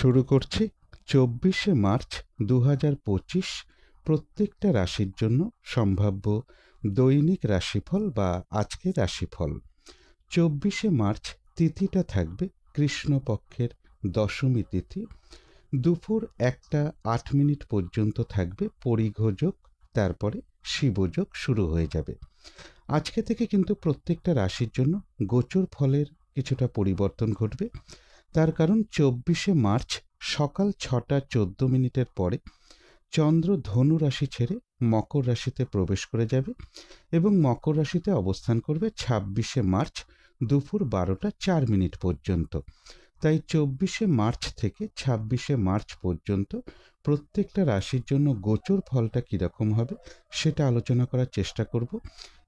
শুরু করছি 24শে মার্চ 2025 প্রত্যেকটা রাশির জন্য সম্ভাব্য দৈনিক রাশিফল বা আজকের রাশিফল। 24শে মার্চ তিথিটা থাকবে কৃষ্ণপক্ষের দশমী তিথি। দুপুর 1:08 পর্যন্ত থাকবে পরিঘযোগ, তারপরে শিবযোগ শুরু হয়ে যাবে। আজকে থেকে কিন্তু প্রত্যেকটা রাশির জন্য গোচর ফলের কিছুটা পরিবর্তন ঘটবে। তার কারণ 24শে মার্চ সকাল 6:14 পরে চন্দ্র ধনু রাশি ছেড়ে মকর রাশিতে প্রবেশ করে যাবে এবং মকর রাশিতে অবস্থান করবে 26শে মার্চ দুপুর 12:04 পর্যন্ত। তাই 24শে মার্চ থেকে 26শে মার্চ পর্যন্ত প্রত্যেকটা রাশির জন্য গোচর ফলটা কীরকম হবে সেটা আলোচনা করার চেষ্টা করব।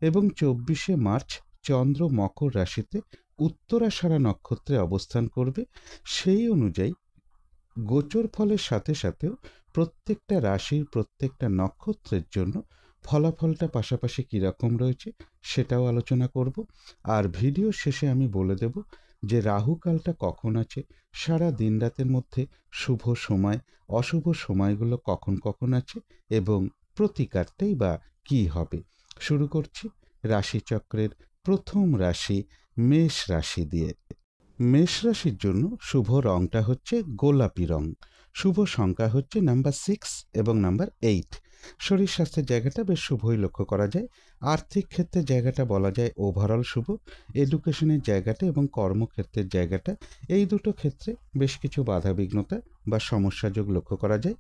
এবং 24শে মার্চ চন্দ্র মকর রাশিতে উত্তরাষাঢ়া নক্ষত্রে অবস্থান করবে। সেই অনুযায়ী গোচর ফলের সাথে সাথেও প্রত্যেকটা রাশির প্রত্যেকটা নক্ষত্রের জন্য ফলাফলটা পাশাপাশি কীরকম রয়েছে সেটাও আলোচনা করব। আর ভিডিও শেষে আমি বলে দেব যে রাহুকালটা কখন আছে, সারা দিন রাতের মধ্যে শুভ সময় অশুভ সময়গুলো কখন কখন আছে এবং প্রতিকারটাই বা কী হবে। শুরু করছি রাশিচক্রের প্রথম রাশি মেষ রাশি দিয়ে। মেষ রাশির জন্য শুভ রংটা হচ্ছে গোলাপি রং। শুভ সংখ্যা হচ্ছে নাম্বার 6 এবং নাম্বার 8। শরীর স্বাস্থ্যের জায়গাটা বেশ শুভই লক্ষ্য করা যায়। আর্থিক ক্ষেত্রের জায়গাটা বলা যায় ওভারঅল শুভ। এডুকেশনের জায়গাটা এবং কর্মক্ষেত্রের জায়গাটা, এই দুটো ক্ষেত্রে বেশ কিছু বাধাবিঘ্নতা বা সমস্যাযোগ লক্ষ্য করা যায়।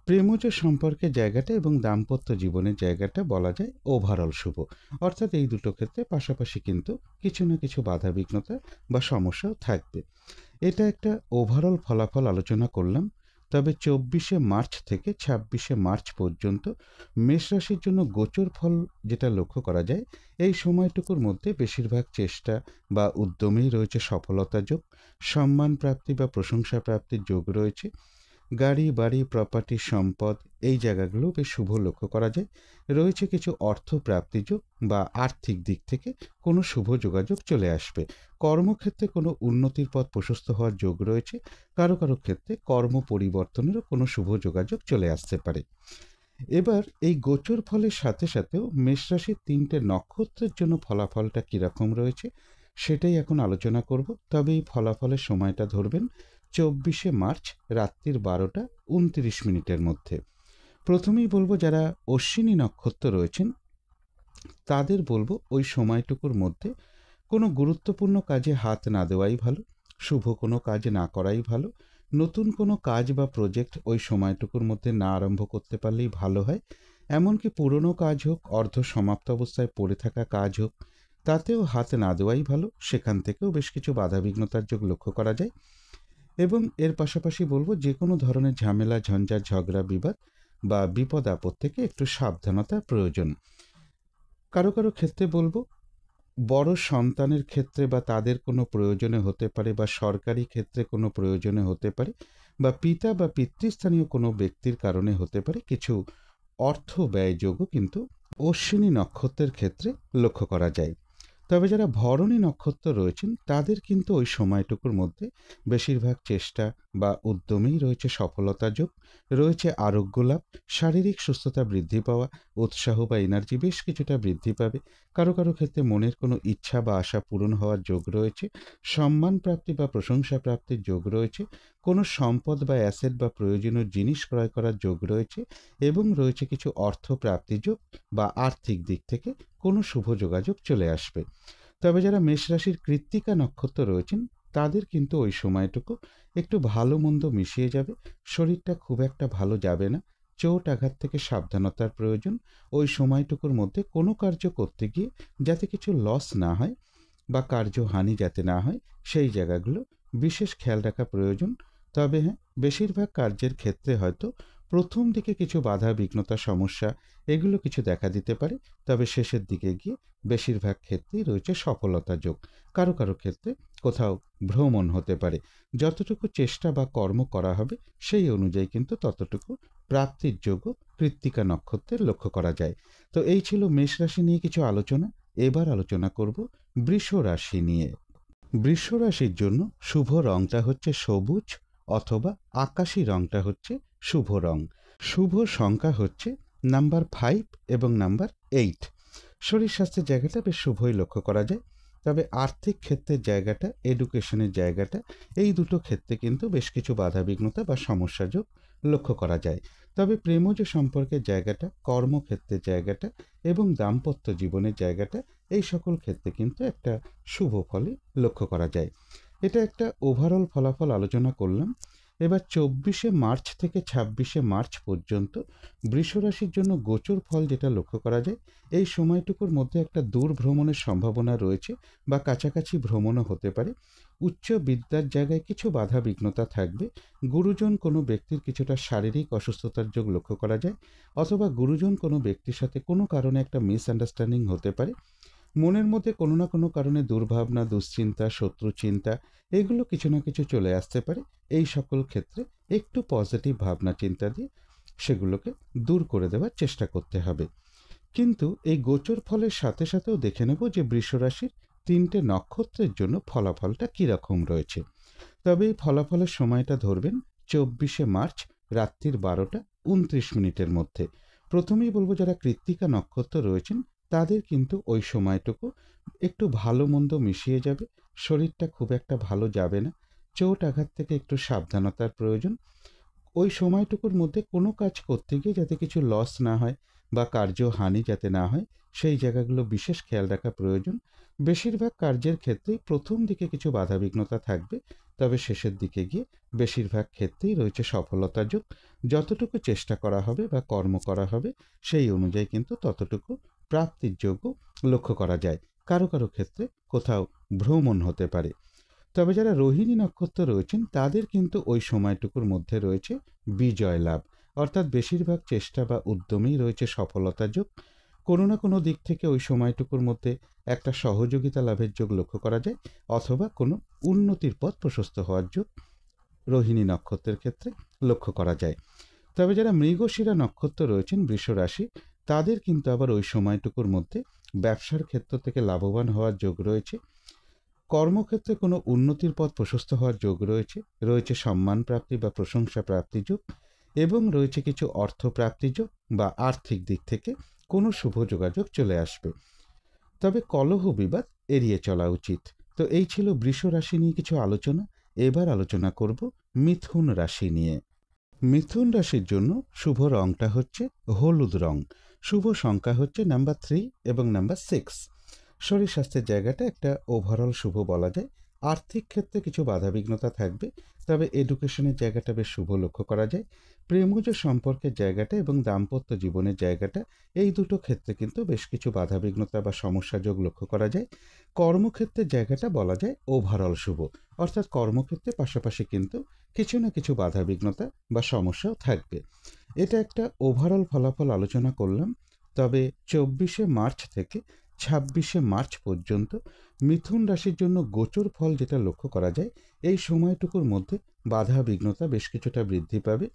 প্রেমজ সম্পর্কের জায়গাটা এবং দাম্পত্য জীবনের জায়গাটা বলা যায় ওভারঅল শুভ। অর্থাৎ এই দুটো ক্ষেত্রে পাশাপাশি কিন্তু কিছু না কিছু বাধাবিঘ্নতা বা সমস্যাও থাকবে। এটা একটা ওভারঅল ফলাফল আলোচনা করলাম। তবে 24শে মার্চ থেকে 26শে মার্চ পর্যন্ত মেষ রাশির জন্য গোচর ফল যেটা লক্ষ্য করা যায়, এই সময়টুকুর মধ্যে বেশিরভাগ চেষ্টা বা উদ্যমেই রয়েছে সফলতা যোগ। সম্মান প্রাপ্তি বা প্রশংসা প্রাপ্তির যোগ রয়েছে। গাড়ি বাড়ি প্রপার্টি সম্পদ এই জায়গাগুলো বেশ শুভ লক্ষ্য করা যায়। রয়েছে কিছু অর্থ প্রাপ্তিযোগ বা আর্থিক দিক থেকে কোনো শুভ যোগাযোগ চলে আসবে। কর্মক্ষেত্রে কোনো উন্নতির পথ প্রশস্ত হওয়ার যোগ রয়েছে। কারো কারো ক্ষেত্রে কর্ম পরিবর্তনেরও কোনো শুভ যোগাযোগ চলে আসতে পারে। এবার এই গোচর ফলের সাথে সাথেও মেষ রাশির 3টে নক্ষত্রের জন্য ফলাফলটা কীরকম রয়েছে সেটাই এখন আলোচনা করব। তবে এই ফলাফলের সময়টা ধরবেন 24শে মার্চ রাত্রির 12:29 মধ্যে। প্রথমেই বলবো যারা অশ্বিনী নক্ষত্র রয়েছেন তাদের বলবো ওই সময়টুকুর মধ্যে কোনো গুরুত্বপূর্ণ কাজে হাত না দেওয়াই ভালো, শুভ কোনো কাজ না করাই ভালো। নতুন কোনো কাজ বা প্রজেক্ট ওই সময়টুকুর মধ্যে না আরম্ভ করতে পারলেই ভালো হয়। এমনকি পুরনো কাজ হোক, অর্ধ সমাপ্ত অবস্থায় পড়ে থাকা কাজ হোক, তাতেও হাত না দেওয়াই ভালো। সেখান থেকেও বেশ কিছু বাধাবিঘ্নতার যোগ লক্ষ্য করা যায়। এবং এর পাশাপাশি বলবো যে কোনো ধরনের ঝামেলা ঝঞ্ঝাট ঝগড়া বিবাদ বা বিপদ আপদ থেকে একটু সাবধানতার প্রয়োজন। কারো কারো ক্ষেত্রে বলবো বড় সন্তানের ক্ষেত্রে বা তাদের কোনো প্রয়োজনে হতে পারে, বা সরকারি ক্ষেত্রে কোনো প্রয়োজনে হতে পারে, বা পিতা বা পিতৃস্থানীয় কোনো ব্যক্তির কারণে হতে পারে কিছু অর্থ ব্যয়যোগও কিন্তু অশ্বিনী নক্ষত্রের ক্ষেত্রে লক্ষ্য করা যায়। তবে যারা ভরণী নক্ষত্র রয়েছেন তাদের কিন্তু ওই সময়টুকুর মধ্যে বেশিরভাগ চেষ্টা বা উদ্যমেই রয়েছে সফলতা যোগ, রয়েছে আরোগ্য লাভ, শারীরিক সুস্থতা বৃদ্ধি পাওয়া, উৎসাহ বা এনার্জি বেশ কিছুটা বৃদ্ধি পাবে। কারো কারো ক্ষেত্রে মনের কোনো ইচ্ছা বা আশা পূরণ হওয়ার যোগ রয়েছে। সম্মান প্রাপ্তি বা প্রশংসা প্রাপ্তির যোগ রয়েছে। কোনো সম্পদ বা অ্যাসেট বা প্রয়োজনীয় জিনিস ক্রয় করার যোগ রয়েছে। এবং রয়েছে কিছু অর্থ প্রাপ্তি যোগ বা আর্থিক দিক থেকে কোনো শুভ যোগাযোগ চলে আসবে। তবে যারা মেষ রাশির কৃত্তিকা নক্ষত্র রয়েছেন তাদের কিন্তু ওই সময়টুকু একটু ভালো মন্দ মিশিয়ে যাবে। শরীরটা খুব একটা ভালো যাবে না। চোট আঘাত থেকে সাবধানতার প্রয়োজন। ওই সময়টুকুর মধ্যে কোনো কার্য করতে গিয়ে যাতে কিছু লস না হয় বা কার্যহানি যাতে না হয় সেই জায়গাগুলো বিশেষ খেয়াল রাখা প্রয়োজন। তবে হ্যাঁ, বেশিরভাগ কার্যের ক্ষেত্রে হয়তো প্রথম দিকে কিছু বাধা বিঘ্নতা সমস্যা এগুলো কিছু দেখা দিতে পারে। তবে শেষের দিকে গিয়ে বেশিরভাগ ক্ষেত্রেই রয়েছে সফলতা যোগ। কারো কারো ক্ষেত্রে কোথাও ভ্রমণ হতে পারে। যতটুকু চেষ্টা বা কর্ম করা হবে সেই অনুযায়ী কিন্তু ততটুকু প্রাপ্তির যোগও কৃত্তিকা নক্ষত্রের লক্ষ্য করা যায়। তো এই ছিল মেষ রাশি নিয়ে কিছু আলোচনা। এবার আলোচনা করব বৃষ রাশি নিয়ে। বৃষ রাশির জন্য শুভ রংটা হচ্ছে সবুজ অথবা আকাশি রংটা হচ্ছে শুভ রং। শুভ সংখ্যা হচ্ছে নাম্বার 5 এবং নাম্বার 8। শরীর স্বাস্থ্যের জায়গাটা বেশ শুভই লক্ষ্য করা যায়। তবে আর্থিক ক্ষেত্রের জায়গাটা, এডুকেশনের জায়গাটা, এই দুটো ক্ষেত্রে কিন্তু বেশ কিছু বাধাবিঘ্নতা বা সমস্যাযোগ লক্ষ্য করা যায়। তবে প্রেমজ সম্পর্কের জায়গাটা, কর্মক্ষেত্রের জায়গাটা এবং দাম্পত্য জীবনের জায়গাটা, এই সকল ক্ষেত্রে কিন্তু একটা শুভ ফলই লক্ষ্য করা যায়। এটা একটা ওভারঅল ফলাফল আলোচনা করলাম। এবার 24শে মার্চ থেকে 26শে মার্চ পর্যন্ত বৃষ রাশির জন্য গোচর ফল যেটা লক্ষ্য করা যায়, এই সময়টুকুর মধ্যে একটা দূর ভ্রমণের সম্ভাবনা রয়েছে বা কাছাকাছি ভ্রমণও হতে পারে। উচ্চ বিদ্যার জায়গায় কিছু বাধা বিঘ্নতা থাকবে। গুরুজন কোনো ব্যক্তির কিছুটা শারীরিক অসুস্থতার যোগ লক্ষ্য করা যায়, অথবা গুরুজন কোনো ব্যক্তির সাথে কোনো কারণে একটা মিসআন্ডারস্ট্যান্ডিং হতে পারে। মনের মধ্যে কোনো না কোনো কারণে দুর্ভাবনা, দুশ্চিন্তা, শত্রু চিন্তা, এগুলো কিছু না কিছু চলে আসতে পারে। এই সকল ক্ষেত্রে একটু পজিটিভ ভাবনা চিন্তা দিয়ে সেগুলোকে দূর করে দেওয়ার চেষ্টা করতে হবে। কিন্তু এই গোচর ফলের সাথে সাথেও দেখে নেব যে বৃষ রাশির 3টে নক্ষত্রের জন্য ফলাফলটা কীরকম রয়েছে। তবে এই ফলাফলের সময়টা ধরবেন 24শে মার্চ রাত্রির 12:29 মধ্যে। প্রথমেই বলবো, যারা কৃত্তিকা নক্ষত্র রয়েছেন তাদের কিন্তু ওই সময়টুকু একটু ভালো মন্দ মিশিয়ে যাবে। শরীরটা খুব একটা ভালো যাবে না। চোট আঘাত থেকে একটু সাবধানতার প্রয়োজন। ওই সময়টুকুর মধ্যে কোনো কাজ করতে গিয়ে যাতে কিছু লস না হয় বা কার্যহানি যাতে না হয়, সেই জায়গাগুলো বিশেষ খেয়াল রাখা প্রয়োজন। বেশিরভাগ কার্যের ক্ষেত্রেই প্রথম দিকে কিছু বাধাবিঘ্নতা থাকবে, তবে শেষের দিকে গিয়ে বেশিরভাগ ক্ষেত্রেই রয়েছে সফলতা যোগ। যতটুকু চেষ্টা করা হবে বা কর্ম করা হবে, সেই অনুযায়ী কিন্তু ততটুকু প্রাপ্তির যোগ্য লক্ষ্য করা যায়। কারো কারো ক্ষেত্রে কোথাও ভ্রমণ হতে পারে। তবে যারা রোহিণী নক্ষত্র রয়েছেন তাদের কিন্তু ওই সময়টুকুর মধ্যে রয়েছে বিজয় লাভ, অর্থাৎ বেশিরভাগ চেষ্টা বা উদ্যমেই রয়েছে সফলতা যোগ। কোনো না কোনো দিক থেকে ওই সময়টুকুর মধ্যে একটা সহযোগিতা লাভের যোগ লক্ষ্য করা যায়, অথবা কোনো উন্নতির পথ প্রশস্ত হওয়ার যোগ রোহিণী নক্ষত্রের ক্ষেত্রে লক্ষ্য করা যায়। তবে যারা মৃগশিরা নক্ষত্র রয়েছেন বৃষ রাশি, তাদের কিন্তু আবার ওই সময়টুকুর মধ্যে ব্যবসার ক্ষেত্র থেকে লাভবান হওয়ার যোগ রয়েছে। কর্মক্ষেত্রে কোনো উন্নতির পথ প্রশস্ত হওয়ার যোগ রয়েছে। রয়েছে সম্মান প্রাপ্তি বা প্রশংসা প্রাপ্তি যোগ, এবং রয়েছে কিছু অর্থ প্রাপ্তি যোগ বা আর্থিক দিক থেকে কোনো শুভ যোগাযোগ চলে আসবে। তবে কলহ বিবাদ এড়িয়ে চলা উচিত। তো এই ছিল বৃষ রাশি নিয়ে কিছু আলোচনা। এবার আলোচনা করব মিথুন রাশি নিয়ে। মিথুন রাশির জন্য শুভ রংটা হচ্ছে হলুদ রং। শুভ সংখ্যা হচ্ছে নাম্বার 3 এবং নাম্বার 6। শরীর স্বাস্থ্যের জায়গাটা একটা ওভারঅল শুভ বলা যায়। আর্থিক ক্ষেত্রে কিছু বাধাবিঘ্নতা থাকবে, তবে এডুকেশনের জায়গাটা বেশ শুভ লক্ষ্য করা যায়। প্রেমজ সম্পর্কের জায়গাটা এবং দাম্পত্য জীবনের জায়গাটা, এই দুটো ক্ষেত্রে কিন্তু বেশ কিছু বাধাবিঘ্নতা বা সমস্যা যোগ লক্ষ্য করা যায়। কর্মক্ষেত্রের জায়গাটা বলা যায় ওভারঅল শুভ, অর্থাৎ কর্মক্ষেত্রে পাশাপাশি কিন্তু কিছু না কিছু বাধাবিঘ্নতা বা সমস্যাও থাকবে। এটা একটা ওভারঅল ফলাফল আলোচনা করলাম। তবে 24শে মার্চ থেকে 26শে মার্চ পর্যন্ত মিথুন রাশির জন্য গোচর ফল যেটা লক্ষ্য করা যায়, এই সময়টুকুর মধ্যে বাধা বিঘ্নতা বেশ কিছুটা বৃদ্ধি পাবে।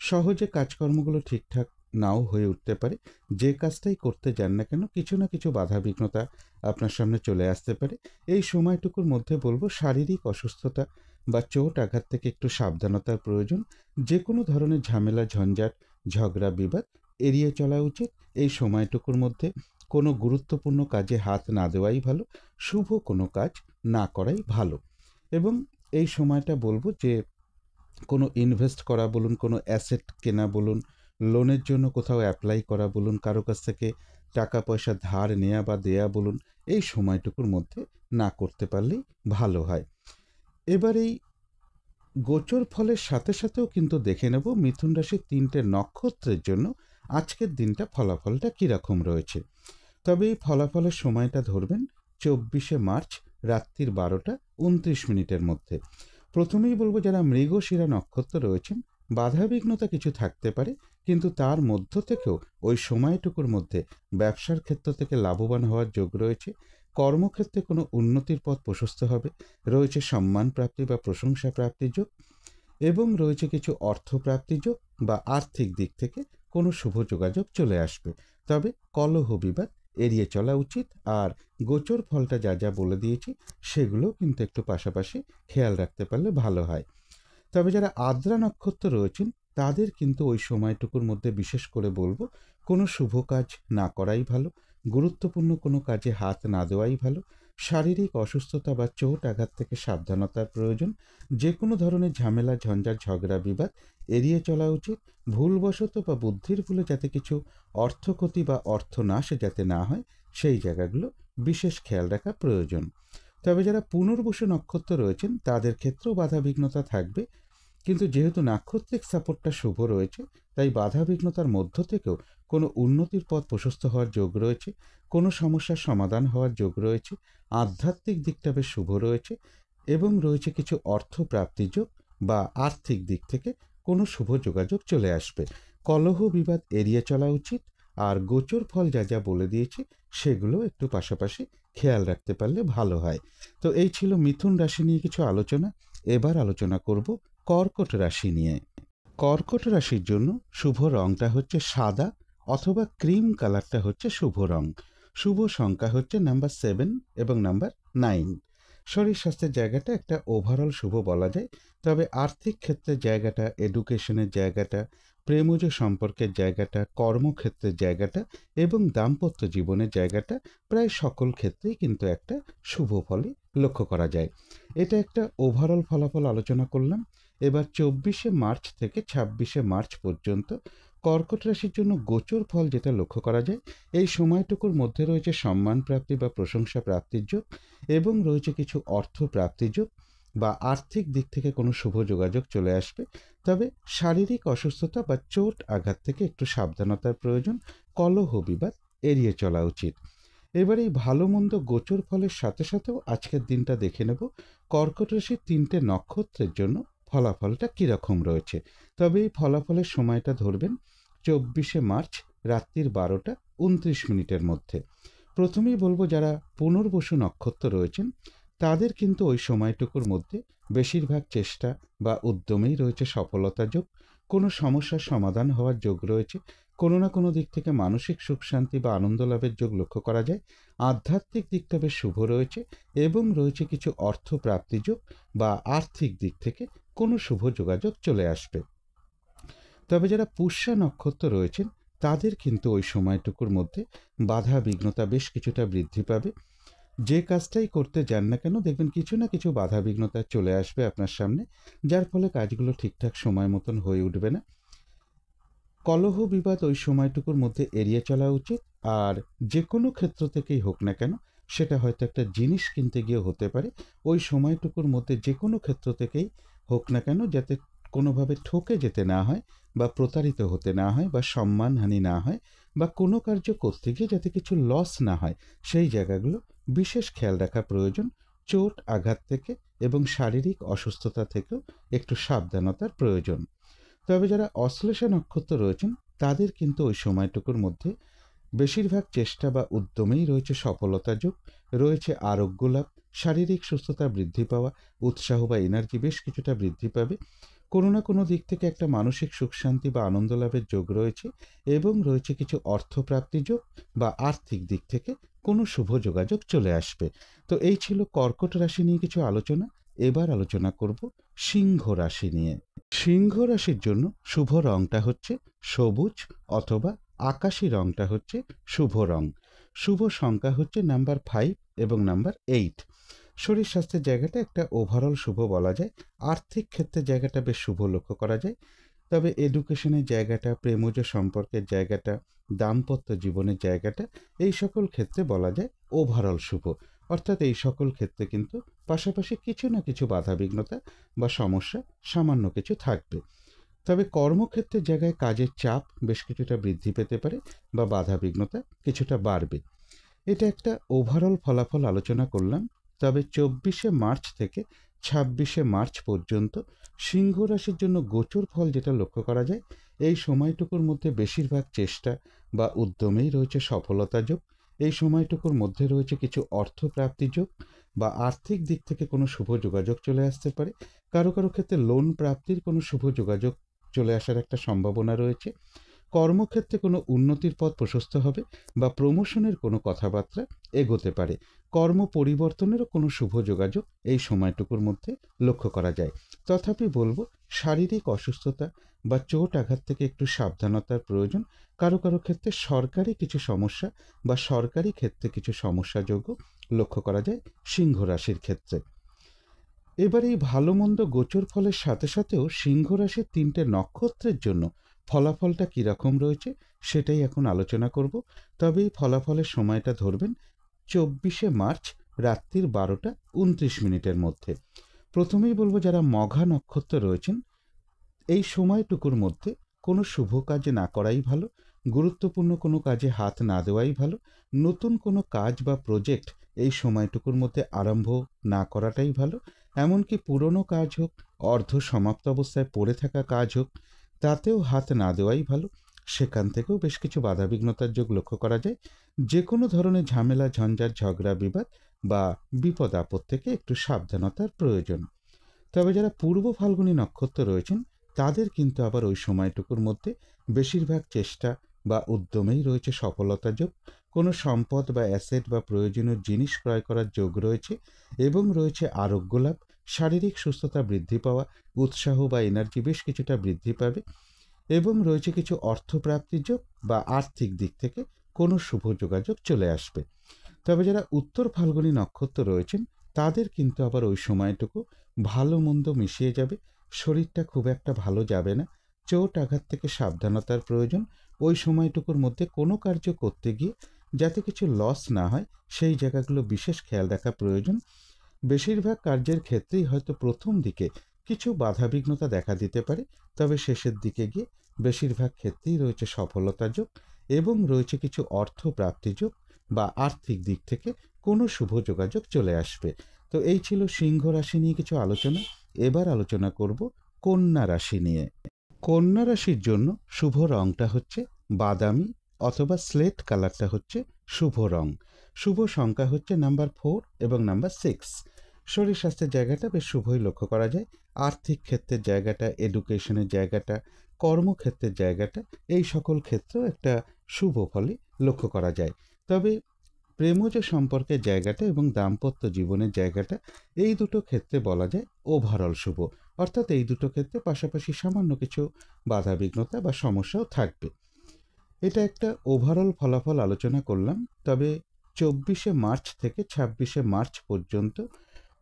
সহজে কাজকর্মগুলো ঠিকঠাক নাও হয়ে উঠতে পারে। যে কাজটাই করতে যান না কেন, কিছু না কিছু বাধা বিঘ্নতা আপনার সামনে চলে আসতে পারে। এই সময়টুকুর মধ্যে বলবো, শারীরিক অসুস্থতা বা চোট আঘাত থেকে একটু সাবধানতার প্রয়োজন। যে কোনো ধরনের ঝামেলা, ঝঞ্ঝাট, ঝগড়া, বিবাদ এড়িয়ে চলা উচিত। এই সময়টুকুর মধ্যে কোনো গুরুত্বপূর্ণ কাজে হাত না দেওয়াই ভালো, শুভ কোনো কাজ না করাই ভালো। এবং এই সময়টা বলবো যে কোনো ইনভেস্ট করা বলুন, কোনো অ্যাসেট কেনা বলুন, লোনের জন্য কোথাও অ্যাপ্লাই করা বলুন, কারো কাছ থেকে টাকা পয়সা ধার নেওয়া বা দেয়া বলুন, এই সময়টুকুর মধ্যে না করতে পারলেই ভালো হয়। এবার এই গোচর ফলের সাথে সাথেও কিন্তু দেখে নেব মিথুন রাশির 3টে নক্ষত্রের জন্য আজকের দিনটা ফলাফলটা কীরকম রয়েছে। তবে এই ফলাফলের সময়টা ধরবেন 24শে মার্চ রাত্রির 12:29 মধ্যে। প্রথমেই বলবো, যারা মৃগশিরা নক্ষত্র রয়েছেন, বাধাবিঘ্নতা কিছু থাকতে পারে, কিন্তু তার মধ্য থেকেও ওই সময়টুকুর মধ্যে ব্যবসার ক্ষেত্র থেকে লাভবান হওয়ার যোগ রয়েছে। কর্মক্ষেত্রে কোনো উন্নতির পথ প্রশস্ত হবে। রয়েছে সম্মান প্রাপ্তি বা প্রশংসা প্রাপ্তির যোগ, এবং রয়েছে কিছু অর্থ প্রাপ্তির যোগ বা আর্থিক দিক থেকে কোনো শুভ যোগাযোগ চলে আসবে। তবে কলহ বিবাদ এড়িয়ে চলা উচিত। আর গোচর ফলটা যা যা বলে দিয়েছি, সেগুলো কিন্তু একটু পাশাপাশি খেয়াল রাখতে পারলে ভালো হয়। তবে যারা আদ্রা নক্ষত্র রয়েছেন তাদের কিন্তু ওই সময়টুকুর মধ্যে বিশেষ করে বলবো কোনো শুভ কাজ না করাই ভালো, গুরুত্বপূর্ণ কোনো কাজে হাত না দেওয়াই ভালো, শারীরিক অসুস্থতা বা চোট আঘাত থেকে সাবধানতার প্রয়োজন, যে কোনো ধরনের ঝামেলা ঝঞ্ঝাট ঝগড়া বিবাদ এড়িয়ে চলা উচিত, ভুলবশত বা বুদ্ধির ভুলে যাতে কিছু অর্থক্ষতি বা অর্থনাশ যাতে না হয় সেই জায়গাগুলো বিশেষ খেয়াল রাখা প্রয়োজন। তবে যারা পুনর্বসু নক্ষত্র রয়েছেন তাদের ক্ষেত্রেও বাধাবিঘ্নতা থাকবে, কিন্তু যেহেতু নাক্ষত্রিক সাপোর্টটা শুভ রয়েছে তাই বাধাবিঘ্নতার মধ্য থেকেও কোনো উন্নতির পথ প্রশস্ত হওয়ার যোগ রয়েছে, কোনো সমস্যার সমাধান হওয়ার যোগ রয়েছে, আধ্যাত্মিক দিকটা বেশ শুভ রয়েছে এবং রয়েছে কিছু অর্থ প্রাপ্তির যোগ বা আর্থিক দিক থেকে কোনো শুভ যোগাযোগ চলে আসবে। কলহ বিবাদ এড়িয়ে চলা উচিত, আর গোচর ফল যা যা বলে দিয়েছি সেগুলো একটু পাশাপাশি খেয়াল রাখতে পারলে ভালো হয়। তো এই ছিল মিথুন রাশি নিয়ে কিছু আলোচনা। এবার আলোচনা করব কর্কট রাশি নিয়ে। কর্কট রাশির জন্য শুভ রংটা হচ্ছে সাদা অথবা ক্রিম কালারটা হচ্ছে শুভ রং। শুভ সংখ্যা হচ্ছে নাম্বার 7 এবং নাম্বার 9। শরীর স্বাস্থ্যের জায়গাটা একটা ওভারঅল শুভ বলা যায়, তবে আর্থিক ক্ষেত্রের জায়গাটা, এডুকেশনের জায়গাটা, প্রেমজ সম্পর্কের জায়গাটা, কর্মক্ষেত্রের জায়গাটা এবং দাম্পত্য জীবনের জায়গাটা প্রায় সকল ক্ষেত্রেই কিন্তু একটা শুভ ফলই লক্ষ্য করা যায়। এটা একটা ওভারঅল ফলাফল আলোচনা করলাম। এবার 24শে মার্চ থেকে 26শে মার্চ পর্যন্ত কর্কট রাশির জন্য গোচর ফল যেটা লক্ষ্য করা যায়, এই সময়টুকুর মধ্যে রয়েছে সম্মান প্রাপ্তি বা প্রশংসা প্রাপ্তির যোগ এবং রয়েছে কিছু অর্থ প্রাপ্তির যোগ বা আর্থিক দিক থেকে কোনো শুভ যোগাযোগ চলে আসবে। তবে শারীরিক অসুস্থতা বা চোট আঘাত থেকে একটু সাবধানতার প্রয়োজন, কলহ বিবাদ এড়িয়ে চলা উচিত। এবার এই ভালো মন্দ গোচর ফলের সাথে সাথেও আজকের দিনটা দেখে নেব কর্কট রাশির 3টে নক্ষত্রের জন্য ফলাফলটা কীরকম রয়েছে। তবে এই ফলাফলের সময়টা ধরবেন 24শে মার্চ রাত্রির 12টা 29 মধ্যে। প্রথমেই বলবো যারা পুনর্বসু নক্ষত্র রয়েছেন তাদের কিন্তু ওই সময়টুকুর মধ্যে বেশিরভাগ চেষ্টা বা উদ্যমেই রয়েছে সফলতা যোগ, কোনো সমস্যার সমাধান হওয়ার যোগ রয়েছে, কোনো না কোনো দিক থেকে মানসিক সুখ শান্তি বা আনন্দ লাভের যোগ লক্ষ্য করা যায়, আধ্যাত্মিক দিকটা বেশ শুভ রয়েছে এবং রয়েছে কিছু অর্থ প্রাপ্তি যোগ বা আর্থিক দিক থেকে কোনো শুভ যোগাযোগ চলে আসবে। তবে যারা পুষ্যা নক্ষত্র রয়েছেন তাদের কিন্তু ওই সময়টুকুর মধ্যে বাধা বিঘ্নতা বেশ কিছুটা বৃদ্ধি পাবে। যে কাজটাই করতে যান না কেন দেখবেন কিছু না কিছু বাধা বিঘ্নতা চলে আসবে আপনার সামনে, যার ফলে কাজগুলো ঠিকঠাক সময় মতন হয়ে উঠবে না। কলহ বিবাদ ওই সময়টুকুর মধ্যে এড়িয়ে চলা উচিত, আর যে কোনো ক্ষেত্র থেকেই হোক না কেন, সেটা হয়তো একটা জিনিস কিনতে গিয়ে হতে পারে, ওই সময়টুকুর মধ্যে যে কোনো ক্ষেত্র থেকেই হোক না কেন যাতে কোনোভাবে ঠকে যেতে না হয় বা প্রতারিত হতে না হয় বা সম্মানহানি না হয় বা কোনো কার্য করতে গিয়ে যাতে কিছু লস না হয়, সেই জায়গাগুলো বিশেষ খেয়াল রাখা প্রয়োজন। চোট আঘাত থেকে এবং শারীরিক অসুস্থতা থেকেও একটু সাবধানতার প্রয়োজন। তবে যারা অশ্লেষা নক্ষত্র রয়েছেন তাদের কিন্তু ওই সময়টুকুর মধ্যে বেশিরভাগ চেষ্টা বা উদ্যমেই রয়েছে সফলতা যোগ, রয়েছে আরোগ্য লাভ, শারীরিক সুস্থতা বৃদ্ধি পাওয়া, উৎসাহ বা এনার্জি বেশ কিছুটা বৃদ্ধি পাবে, কোনো না কোনো দিক থেকে একটা মানসিক সুখ শান্তি বা আনন্দ লাভের যোগ রয়েছে এবং রয়েছে কিছু অর্থপ্রাপ্তি যোগ বা আর্থিক দিক থেকে কোনো শুভ যোগাযোগ চলে আসবে। তো এই ছিল কর্কট রাশি নিয়ে কিছু আলোচনা। এবার আলোচনা করব সিংহ রাশি নিয়ে। সিংহ রাশির জন্য শুভ রংটা হচ্ছে সবুজ অথবা আকাশি রংটা হচ্ছে শুভ রং। শুভ সংখ্যা হচ্ছে নাম্বার 5 এবং নাম্বার 8। শরীর স্বাস্থ্যের জায়গাটা একটা ওভারঅল শুভ বলা যায়। আর্থিক ক্ষেত্রে জায়গাটা বেশ শুভ লক্ষ্য করা যায়। তবে এডুকেশনের জায়গাটা, প্রেমজ সম্পর্কের জায়গাটা, দাম্পত্য জীবনের জায়গাটা, এই সকল ক্ষেত্রে বলা যায় ওভারঅল শুভ। অর্থাৎ এই সকল ক্ষেত্রে কিন্তু পাশাপাশি কিছু না কিছু বাধাবিঘ্নতা বা সমস্যা সামান্য কিছু থাকবে। তবে কর্মক্ষেত্রের জায়গায় কাজের চাপ বেশ কিছুটা বৃদ্ধি পেতে পারে বা বাধাবিঘ্নতা কিছুটা বাড়বে। এটা একটা ওভারঅল ফলাফল আলোচনা করলাম। তবে 24শে মার্চ থেকে 26শে মার্চ পর্যন্ত সিংহ রাশির জন্য গোচর ফল যেটা লক্ষ্য করা যায়, এই সময়টুকুর মধ্যে বেশিরভাগ চেষ্টা বা উদ্যমেই রয়েছে সফলতা যোগ। এই সময়টুকুর মধ্যে রয়েছে কিছু অর্থ প্রাপ্তি যোগ বা আর্থিক দিক থেকে কোনো শুভ যোগাযোগ চলে আসতে পারে। কারো কারো ক্ষেত্রে লোন প্রাপ্তির কোনো শুভ যোগাযোগ চলে আসার একটা সম্ভাবনা রয়েছে। কর্মক্ষেত্রে কোনো উন্নতির পথ প্রশস্ত হবে বা প্রমোশনের কোনো কথাবার্তা এগোতে পারে। কর্ম পরিবর্তনেরও কোনো শুভ যোগাযোগ এই সময়টুকুর মধ্যে লক্ষ্য করা যায়। তথাপি বলবো, শারীরিক অসুস্থতা বা চোট আঘাত থেকে একটু সাবধানতার প্রয়োজন। কারো কারো ক্ষেত্রে সরকারি কিছু সমস্যা বা সরকারি ক্ষেত্রে কিছু সমস্যাযোগ্য লক্ষ্য করা যায় সিংহ রাশির ক্ষেত্রে। এবার এই ভালো মন্দ গোচর ফলের সাথে সাথেও সিংহ রাশির 3টে নক্ষত্রের জন্য ফলাফলটা কীরকম রয়েছে সেটাই এখন আলোচনা করব। তবে এই ফলাফলের সময়টা ধরবেন 24শে মার্চ রাত্রির 12টা 29 মিনিটের মধ্যে। প্রথমেই বলবো, যারা মঘা নক্ষত্র রয়েছেন এই সময়টুকুর মধ্যে কোনো শুভ কাজ না করাই ভালো, গুরুত্বপূর্ণ কোনো কাজে হাত না দেওয়াই ভালো, নতুন কোনো কাজ বা প্রজেক্ট এই সময়টুকুর মধ্যে আরম্ভ না করাটাই ভালো। এমনকি পুরনো কাজ হোক, অর্ধ সমাপ্ত অবস্থায় পড়ে থাকা কাজ হোক, তাতেও হাত না দেওয়াই ভালো। সেখান থেকেও বেশ কিছু বাধাবিঘ্নতার যোগ লক্ষ্য করা যায়। যে কোনো ধরনের ঝামেলা, ঝঞ্ঝাট, ঝগড়া, বিবাদ বা বিপদ আপদ থেকে একটু সাবধানতার প্রয়োজন। তবে যারা পূর্ব ফাল্গুনী নক্ষত্র রয়েছেন তাদের কিন্তু আবার ওই সময়টুকুর মধ্যে বেশিরভাগ চেষ্টা বা উদ্যমেই রয়েছে সফলতা যোগ। কোনো সম্পদ বা অ্যাসেট বা প্রয়োজনীয় জিনিস ক্রয় করার যোগ রয়েছে এবং রয়েছে আরোগ্য লাভ, শারীরিক সুস্থতা বৃদ্ধি পাওয়া, উৎসাহ বা এনার্জি বেশ কিছুটা বৃদ্ধি পাবে এবং রয়েছে কিছু অর্থপ্রাপ্তির যোগ বা আর্থিক দিক থেকে কোনো শুভ যোগাযোগ চলে আসবে। তবে যারা উত্তর ফাল্গুনী নক্ষত্র রয়েছেন তাদের কিন্তু আবার ওই সময়টুকু ভালো মন্দ মিশিয়ে যাবে। শরীরটা খুব একটা ভালো যাবে না, চোট আঘাত থেকে সাবধানতার প্রয়োজন। ওই সময়টুকুর মধ্যে কোনো কার্য করতে গিয়ে যাতে কিছু লস না হয় সেই জায়গাগুলো বিশেষ খেয়াল রাখা প্রয়োজন। বেশিরভাগ কার্যের ক্ষেত্রেই হয়তো প্রথম দিকে কিছু বাধাবিঘ্নতা দেখা দিতে পারে, তবে শেষের দিকে গিয়ে বেশিরভাগ ক্ষেত্রেই রয়েছে সফলতা যোগ এবং রয়েছে কিছু অর্থ প্রাপ্তি যোগ বা আর্থিক দিক থেকে কোনো শুভ যোগাযোগ চলে আসবে। তো এই ছিল সিংহ রাশি নিয়ে কিছু আলোচনা। এবার আলোচনা করব কন্যা রাশি নিয়ে। কন্যা রাশির জন্য শুভ রংটা হচ্ছে বাদামি অথবা স্লেট কালারটা হচ্ছে শুভ রং। শুভ সংখ্যা হচ্ছে নাম্বার 4 এবং নাম্বার 6। শরীর স্বাস্থ্যের জায়গাটা বেশ শুভই লক্ষ্য করা যায়। আর্থিক ক্ষেত্রের জায়গাটা, এডুকেশনের জায়গাটা, কর্মক্ষেত্রের জায়গাটা, এই সকল ক্ষেত্রেও একটা শুভ ফলই লক্ষ্য করা যায়। তবে প্রেমজ সম্পর্কের জায়গাটা এবং দাম্পত্য জীবনের জায়গাটা, এই দুটো ক্ষেত্রে বলা যায় ওভারঅল শুভ। অর্থাৎ এই দুটো ক্ষেত্রে পাশাপাশি সামান্য কিছু বাধাবিঘ্নতা বা সমস্যাও থাকবে। এটা একটা ওভারঅল ফলাফল আলোচনা করলাম। তবে 24শে মার্চ থেকে 26শে মার্চ পর্যন্ত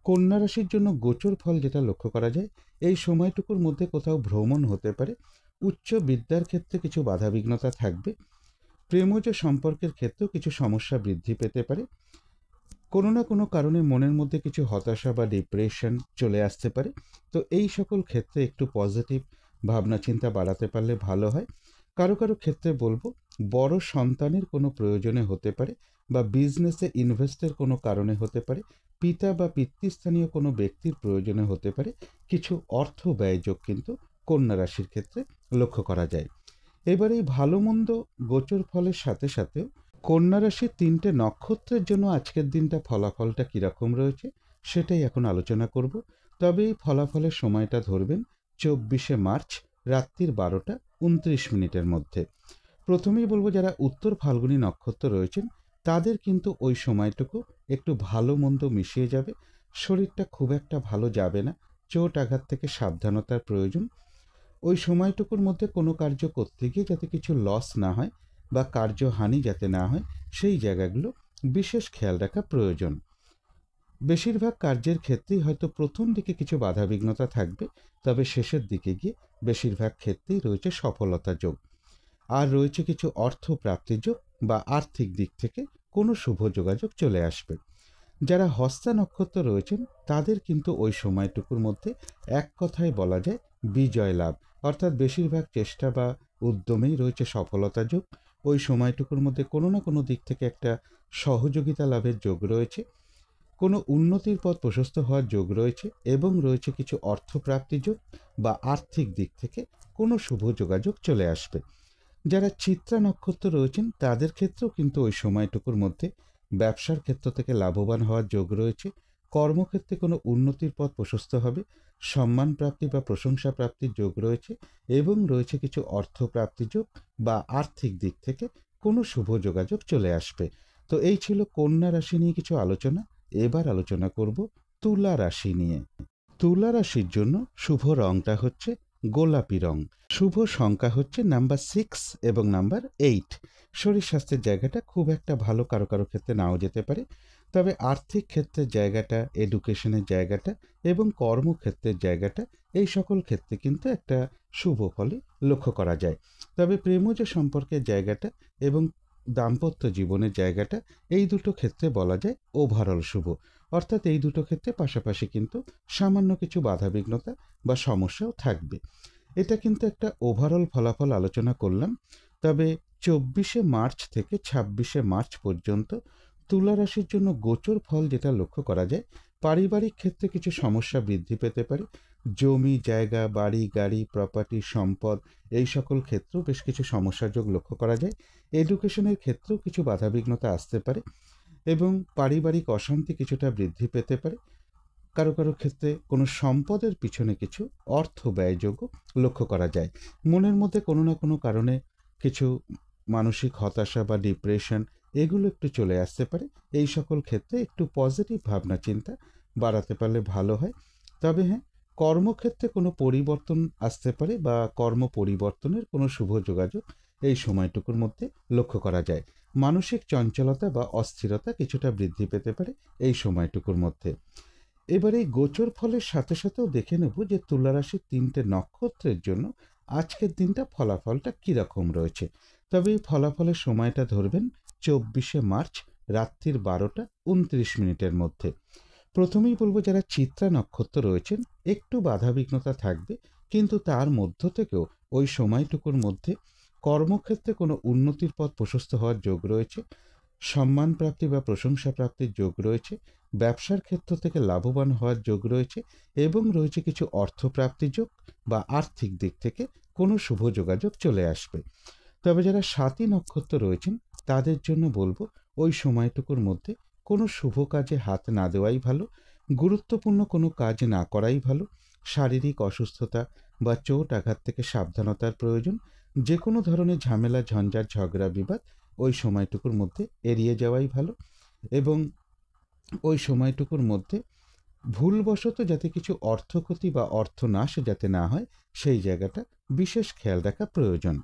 কন্যা রাশির জন্য গোচর ফল যেটা লক্ষ্য করা যায়, এই সময়টুকুর মধ্যে কোথাও ভ্রমণ হতে পারে, উচ্চ বিদ্যার ক্ষেত্রে কিছু বাধাবিঘ্নতা থাকবে, প্রেমজ সম্পর্কের ক্ষেত্রেও কিছু সমস্যা বৃদ্ধি পেতে পারে, কোনো না কোনো কারণে মনের মধ্যে কিছু হতাশা বা ডিপ্রেশন চলে আসতে পারে। তো এই সকল ক্ষেত্রে একটু পজিটিভ ভাবনা চিন্তা বাড়াতে পারলে ভালো হয়। কারো কারো ক্ষেত্রে বলবো, বড় সন্তানের কোনো প্রয়োজনে হতে পারে বা বিজনেসে ইনভেস্টের কোনো কারণে হতে পারে, পিতা বা পিতৃস্থানীয় কোনো ব্যক্তির প্রয়োজনে হতে পারে, কিছু অর্থ ব্যয়যোগ কিন্তু কন্যা রাশির ক্ষেত্রে লক্ষ্য করা যায়। এবার এই ভালো মন্দ গোচর ফলের সাথে সাথেও কন্যা রাশির 3টে নক্ষত্রের জন্য আজকের দিনটা ফলাফলটা কীরকম রয়েছে সেটাই এখন আলোচনা করব। তবে এই ফলাফলের সময়টা ধরবেন 24শে মার্চ রাত্রির 12টা 29 মিনিটের মধ্যে। প্রথমেই বলবো, যারা উত্তর ফাল্গুনী নক্ষত্র রয়েছেন তাদের কিন্তু ওই সময়টুকু একটু ভালো মন্দ মিশিয়ে যাবে। শরীরটা খুব একটা ভালো যাবে না, চোট আঘাত থেকে সাবধানতার প্রয়োজন। ওই সময়টুকুর মধ্যে কোনো কার্য করতে গিয়ে যাতে কিছু লস না হয় বা কার্যহানি যাতে না হয় সেই জায়গাগুলো বিশেষ খেয়াল রাখা প্রয়োজন। বেশিরভাগ কার্যের ক্ষেত্রেই হয়তো প্রথম দিকে কিছু বাধাবিঘ্নতা থাকবে, তবে শেষের দিকে গিয়ে বেশিরভাগ ক্ষেত্রেই রয়েছে সফলতা যোগ আর রয়েছে কিছু অর্থ প্রাপ্তির যোগ বা আর্থিক দিক থেকে কোনো শুভ যোগাযোগ চলে আসবে। যারা হস্তা নক্ষত্র রয়েছেন তাদের কিন্তু ওই সময়টুকুর মধ্যে এক কথায় বলা যায় বিজয় লাভ, অর্থাৎ বেশিরভাগ চেষ্টা বা উদ্যমেই রয়েছে সফলতা যোগ। ওই সময়টুকুর মধ্যে কোনো না কোনো দিক থেকে একটা সহযোগিতা লাভের যোগ রয়েছে, কোনো উন্নতির পথ প্রশস্ত হওয়ার যোগ রয়েছে এবং রয়েছে কিছু অর্থপ্রাপ্তি যোগ বা আর্থিক দিক থেকে কোনো শুভ যোগাযোগ চলে আসবে। যারা চিত্রা নক্ষত্র রয়েছেন তাদের ক্ষেত্রেও কিন্তু ওই সময়টুকুর মধ্যে ব্যবসার ক্ষেত্র থেকে লাভবান হওয়ার যোগ রয়েছে, কর্মক্ষেত্রে কোনো উন্নতির পথ প্রশস্ত হবে, সম্মান প্রাপ্তি বা প্রশংসা প্রাপ্তির যোগ রয়েছে এবং রয়েছে কিছু অর্থ প্রাপ্তির যোগ বা আর্থিক দিক থেকে কোনো শুভ যোগাযোগ চলে আসবে। তো এই ছিল কন্যা রাশি নিয়ে কিছু আলোচনা। এবার আলোচনা করব তুলা রাশি নিয়ে। তুলা রাশির জন্য শুভ রংটা হচ্ছে গোলাপি রং। শুভ সংখ্যা হচ্ছে নাম্বার 6 এবং নাম্বার 8। শরীর স্বাস্থ্যের জায়গাটা খুব একটা ভালো, কারো কারো ক্ষেত্রে নাও যেতে পারে। তবে আর্থিক ক্ষেত্রের জায়গাটা, এডুকেশনের জায়গাটা এবং কর্মক্ষেত্রের জায়গাটা, এই সকল ক্ষেত্রে কিন্তু একটা শুভ ফলই লক্ষ্য করা যায়। তবে প্রেমজ সম্পর্কের জায়গাটা এবং দাম্পত্য জীবনের জায়গাটা, এই দুটো ক্ষেত্রে বলা যায় ওভারঅল শুভ। অর্থাৎ এই দুটো ক্ষেত্রে পাশাপাশি কিন্তু সামান্য কিছু বাধাবিঘ্নতা বা সমস্যাও থাকবে। এটা কিন্তু একটা ওভারঅল ফলাফল আলোচনা করলাম। তবে 24শে মার্চ থেকে 26শে মার্চ পর্যন্ত তুলা রাশির জন্য গোচর ফল যেটা লক্ষ্য করা যায়, পারিবারিক ক্ষেত্রে কিছু সমস্যা বৃদ্ধি পেতে পারে। জমি জায়গা, বাড়ি গাড়ি, প্রপার্টি, সম্পদ, এই সকল ক্ষেত্রেও বেশ কিছু সমস্যার যোগ লক্ষ্য করা যায়। এডুকেশনের ক্ষেত্রেও কিছু বাধাবিঘ্নতা আসতে পারে এবং পারিবারিক অশান্তি কিছুটা বৃদ্ধি পেতে পারে। কারো কারো ক্ষেত্রে কোনো সম্পদের পিছনে কিছু অর্থ ব্যয়যোগ্য লক্ষ্য করা যায়। মনের মধ্যে কোনো না কোনো কারণে কিছু মানসিক হতাশা বা ডিপ্রেশন, এগুলো একটু চলে আসতে পারে। এই সকল ক্ষেত্রে একটু পজিটিভ ভাবনা চিন্তা বাড়াতে পারলে ভালো হয়। তবে হ্যাঁ, কর্মক্ষেত্রে কোনো পরিবর্তন আসতে পারে বা কর্ম পরিবর্তনের কোনো শুভ যোগাযোগ এই সময়টুকুর মধ্যে লক্ষ্য করা যায়। মানসিক চঞ্চলতা বা অস্থিরতা কিছুটা বৃদ্ধি পেতে পারে এই সময়টুকুর মধ্যে। এবার এই গোচর ফলের সাথে সাথেও দেখে নেব যে তুলা রাশির 3টে নক্ষত্রের জন্য আজকের দিনটা ফলাফলটা কীরকম রয়েছে। তবে এই ফলাফলের সময়টা ধরবেন 24শে মার্চ রাত্রির 12টা 29 মিনিটের মধ্যে। প্রথমেই বলবো, যারা চিত্রা নক্ষত্র রয়েছেন একটু বাধাবিঘ্নতা থাকবে, কিন্তু তার মধ্য থেকেও ওই সময়টুকুর মধ্যে কর্মক্ষেত্রে কোনো উন্নতির পথ প্রশস্ত হওয়ার যোগ রয়েছে, সম্মান প্রাপ্তি বা প্রশংসা প্রাপ্তির যোগ রয়েছে, ব্যবসার ক্ষেত্র থেকে লাভবান হওয়ার যোগ রয়েছে এবং রয়েছে কিছু অর্থপ্রাপ্তির যোগ বা আর্থিক দিক থেকে কোনো শুভ যোগাযোগ চলে আসবে। তবে যারা স্বাতী নক্ষত্র রয়েছেন তাদের জন্য বলবো, ওই সময়টুকুর মধ্যে কোনো শুভ কাজে হাত না দেওয়াই ভালো, গুরুত্বপূর্ণ কোনো কাজ না করাই ভালো। শারীরিক অসুস্থতা বা চোট আঘাত থেকে সাবধানতার প্রয়োজন। যে কোনো ধরনের ঝামেলা, ঝঞ্ঝাট, ঝগড়া, বিবাদ ওই সময়টুকুর মধ্যে এড়িয়ে যাওয়াই ভালো এবং ওই সময়টুকুর মধ্যে ভুলবশত যাতে কিছু অর্থক্ষতি বা অর্থনাশ যাতে না হয়, সেই জায়গাটা বিশেষ খেয়াল রাখা প্রয়োজন।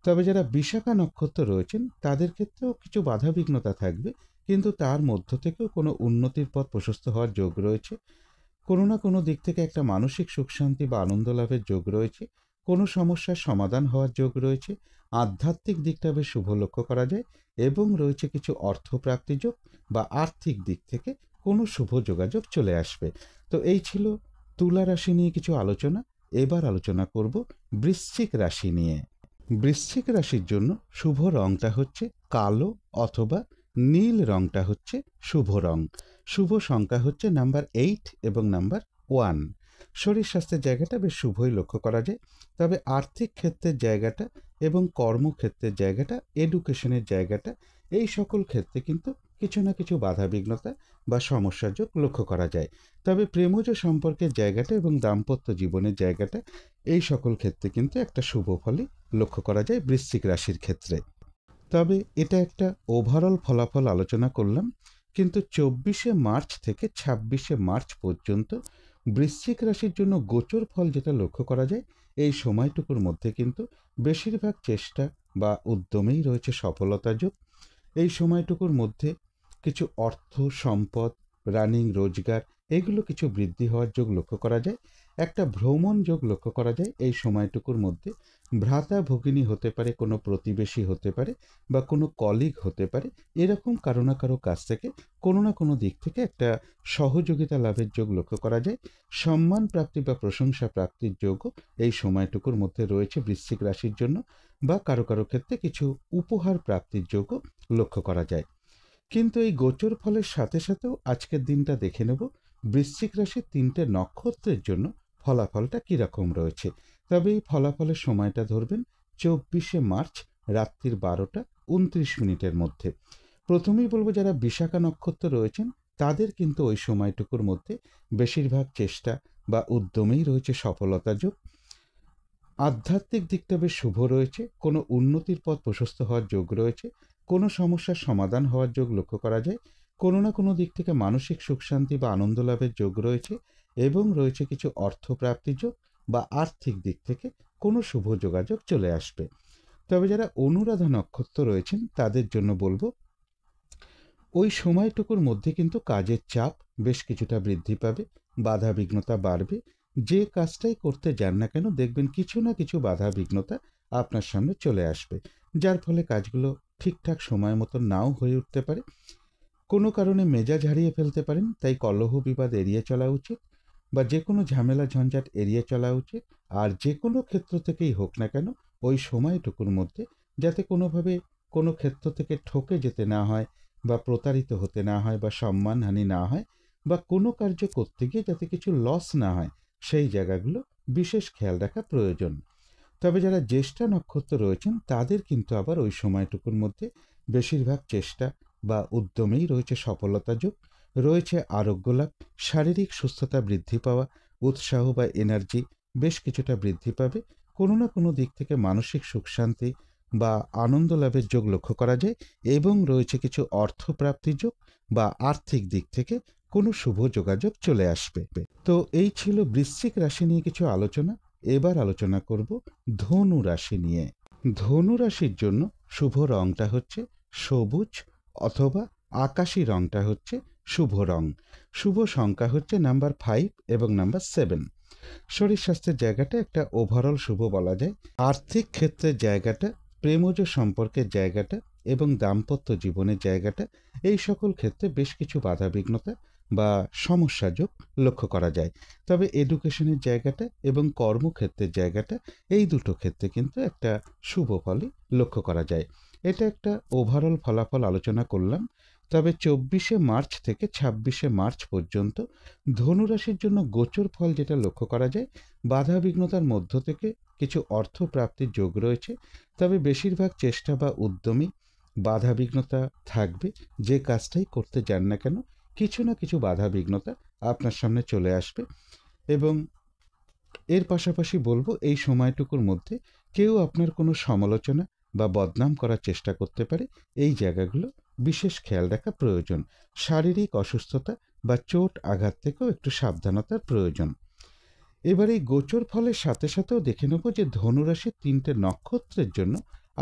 তবে যারা বিশাখা নক্ষত্র রয়েছেন তাদের ক্ষেত্রেও কিছু বাধাবিঘ্নতা থাকবে, কিন্তু তার মধ্য থেকেও কোনো উন্নতির পথ প্রশস্ত হওয়ার যোগ রয়েছে। কোনো না কোনো দিক থেকে একটা মানসিক সুখ শান্তি বা আনন্দ লাভের যোগ রয়েছে। কোনো সমস্যার সমাধান হওয়ার যোগ রয়েছে। আধ্যাত্মিক দিকটা বেশ শুভ লক্ষ্য করা যায় এবং রয়েছে কিছু অর্থপ্রাপ্তির যোগ বা আর্থিক দিক থেকে কোনো শুভ যোগাযোগ চলে আসবে। তো এই ছিল তুলা রাশি নিয়ে কিছু আলোচনা। এবার আলোচনা করব বৃশ্চিক রাশি নিয়ে। বৃশ্চিক রাশির জন্য শুভ রংটা হচ্ছে কালো অথবা নীল রংটা হচ্ছে শুভ রং। শুভ সংখ্যা হচ্ছে নাম্বার 8 এবং নাম্বার 1। শরীর স্বাস্থ্যের জায়গাটা বেশ শুভই লক্ষ্য করা যায়। তবে আর্থিক ক্ষেত্রের জায়গাটা এবং কর্মক্ষেত্রের জায়গাটা, এডুকেশনের জায়গাটা, এই সকল ক্ষেত্রে কিন্তু কিছু না কিছু বাধাবিঘ্নতা বা সমস্যার যোগ লক্ষ্য করা যায়। তবে প্রেমজ সম্পর্কের জায়গাটা এবং দাম্পত্য জীবনের জায়গাটা, এই সকল ক্ষেত্রে কিন্তু একটা শুভ ফলই লক্ষ্য করা যায় বৃশ্চিক রাশির ক্ষেত্রে। তবে এটা একটা ওভারঅল ফলাফল আলোচনা করলাম, কিন্তু 24শে মার্চ থেকে 26শে মার্চ পর্যন্ত বৃশ্চিক রাশির জন্য গোচর ফল যেটা লক্ষ্য করা যায়, এই সময়টুকুর মধ্যে কিন্তু বেশিরভাগ চেষ্টা বা উদ্যমেই রয়েছে সফলতা যোগ। এই সময়টুকুর মধ্যে কিছু অর্থ, সম্পদ, রানিং, রোজগার, এগুলো কিছু বৃদ্ধি হওয়ার যোগ লক্ষ্য করা যায়। একটা ভ্রমণ যোগ লক্ষ্য করা যায় এই সময়টুকুর মধ্যে। ভ্রাতা ভগিনী হতে পারে, কোনো প্রতিবেশী হতে পারে বা কোনো কলিগ হতে পারে, এরকম কারো না কারো কাছ থেকে কোনো না কোনো দিক থেকে একটা সহযোগিতা লাভের যোগ লক্ষ্য করা যায়। সম্মান প্রাপ্তি বা প্রশংসা প্রাপ্তির যোগও এই সময়টুকুর মধ্যে রয়েছে বৃশ্চিক রাশির জন্য, বা কারো কারো ক্ষেত্রে কিছু উপহার প্রাপ্তির যোগও লক্ষ্য করা যায়। কিন্তু এই গোচর ফলের সাথে সাথেও আজকের দিনটা দেখে নেব বৃশ্চিক রাশির 3টে নক্ষত্রের জন্য ফলাফলটা কীরকম রয়েছে। তবে এই ফলাফলের সময়টা ধরবেন 24শে মার্চ রাত্রির 12টা 29 মিনিটের মধ্যে। প্রথমেই বলবো, যারা বিশাখা নক্ষত্র রয়েছেন তাদের কিন্তু ওই সময়টুকুর মধ্যে বেশিরভাগ চেষ্টা বা উদ্যমেই রয়েছে সফলতা যোগ। আধ্যাত্মিক দিকটা বেশ শুভ রয়েছে, কোনো উন্নতির পথ প্রশস্ত হওয়ার যোগ রয়েছে, কোনো সমস্যার সমাধান হওয়ার যোগ লক্ষ্য করা যায়, কোনো না কোনো দিক থেকে মানসিক সুখ শান্তি বা আনন্দ লাভের যোগ রয়েছে এবং রয়েছে কিছু অর্থপ্রাপ্তির যোগ বা আর্থিক দিক থেকে কোনো শুভ যোগাযোগ চলে আসবে। তবে যারা অনুরাধা নক্ষত্র রয়েছেন তাদের জন্য বলবো ওই সময়টুকুর মধ্যে কিন্তু কাজের চাপ বেশ কিছুটা বৃদ্ধি পাবে, বাধা বিঘ্নতা বাড়বে। যে কাজটাই করতে যান না কেন দেখবেন কিছু না কিছু বাধা বিঘ্নতা আপনার সামনে চলে আসবে, যার ফলে কাজগুলো ঠিকঠাক সময় মতো নাও হয়ে উঠতে পারে। কোনো কারণে মেজাজ হারিয়ে ফেলতে পারেন, তাই কলহ বিবাদ এড়িয়ে চলা উচিত বা যে কোনো ঝামেলা ঝঞ্ঝাট এড়িয়ে চলা উচিত। আর যে কোনো ক্ষেত্র থেকেই হোক না কেন ওই সময়টুকুর মধ্যে যাতে কোনোভাবে কোনো ক্ষেত্র থেকে ঠকে যেতে না হয় বা প্রতারিত হতে না হয় বা সম্মানহানি না হয় বা কোনো কার্য করতে গিয়ে যাতে কিছু লস না হয়, সেই জায়গাগুলো বিশেষ খেয়াল রাখা প্রয়োজন। তবে যারা জ্যেষ্ঠা নক্ষত্র রয়েছেন তাদের কিন্তু আবার ওই সময়টুকুর মধ্যে বেশিরভাগ চেষ্টা বা উদ্যমেই রয়েছে সফলতা যোগ, রয়েছে আরোগ্য লাভ, শারীরিক সুস্থতা বৃদ্ধি পাওয়া, উৎসাহ বা এনার্জি বেশ কিছুটা বৃদ্ধি পাবে, কোনো না কোনো দিক থেকে মানসিক সুখ শান্তি বা আনন্দ লাভের যোগ লক্ষ্য করা যায় এবং রয়েছে কিছু অর্থপ্রাপ্তির যোগ বা আর্থিক দিক থেকে কোনো শুভ যোগাযোগ চলে আসবে। তো এই ছিল বৃশ্চিক রাশি নিয়ে কিছু আলোচনা। এবার আলোচনা করব ধনু রাশি নিয়ে। ধনু রাশির জন্য শুভ রংটা হচ্ছে সবুজ অথবা আকাশি রংটা হচ্ছে শুভ রং। শুভ সংখ্যা হচ্ছে নাম্বার 5 এবং নাম্বার 7। শরীর স্বাস্থ্যের জায়গাটা একটা ওভারঅল শুভ বলা যায়। আর্থিক ক্ষেত্রের জায়গাটা, প্রেমজ সম্পর্কের জায়গাটা এবং দাম্পত্য জীবনের জায়গাটা, এই সকল ক্ষেত্রে বেশ কিছু বাধা বিঘ্নতা বা সমস্যা যোগ লক্ষ্য করা যায়। তবে এডুকেশনের জায়গাটা এবং কর্মক্ষেত্রের জায়গাটা, এই দুটো ক্ষেত্রে কিন্তু একটা শুভ ফলই লক্ষ্য করা যায়। এটা একটা ওভারঅল ফলাফল আলোচনা করলাম। তবে 24শে মার্চ থেকে 26শে মার্চ পর্যন্ত ধনুরাশির জন্য গোচর ফল যেটা লক্ষ্য করা যায়, বাধা বিঘ্নতার মধ্য থেকে কিছু অর্থ প্রাপ্তির যোগ রয়েছে। তবে বেশিরভাগ চেষ্টা বা উদ্যমী বাধা বিঘ্নতা থাকবে, যে কাজটাই করতে যান না কেন কিছু না কিছু বাধা বিঘ্নতা আপনার সামনে চলে আসবে। এবং এর পাশাপাশি বলবো এই সময়টুকুর মধ্যে কেউ আপনার কোনো সমালোচনা বা বদনাম করার চেষ্টা করতে পারে, এই জায়গাগুলো বিশেষ খেয়াল রাখা প্রয়োজন। শারীরিক অসুস্থতা বা চোট আঘাত থেকেও একটু সাবধানতার প্রয়োজন। এবার এই গোচর ফলের সাথে সাথেও দেখে নেব যে ধনুরাশির 3টে নক্ষত্রের জন্য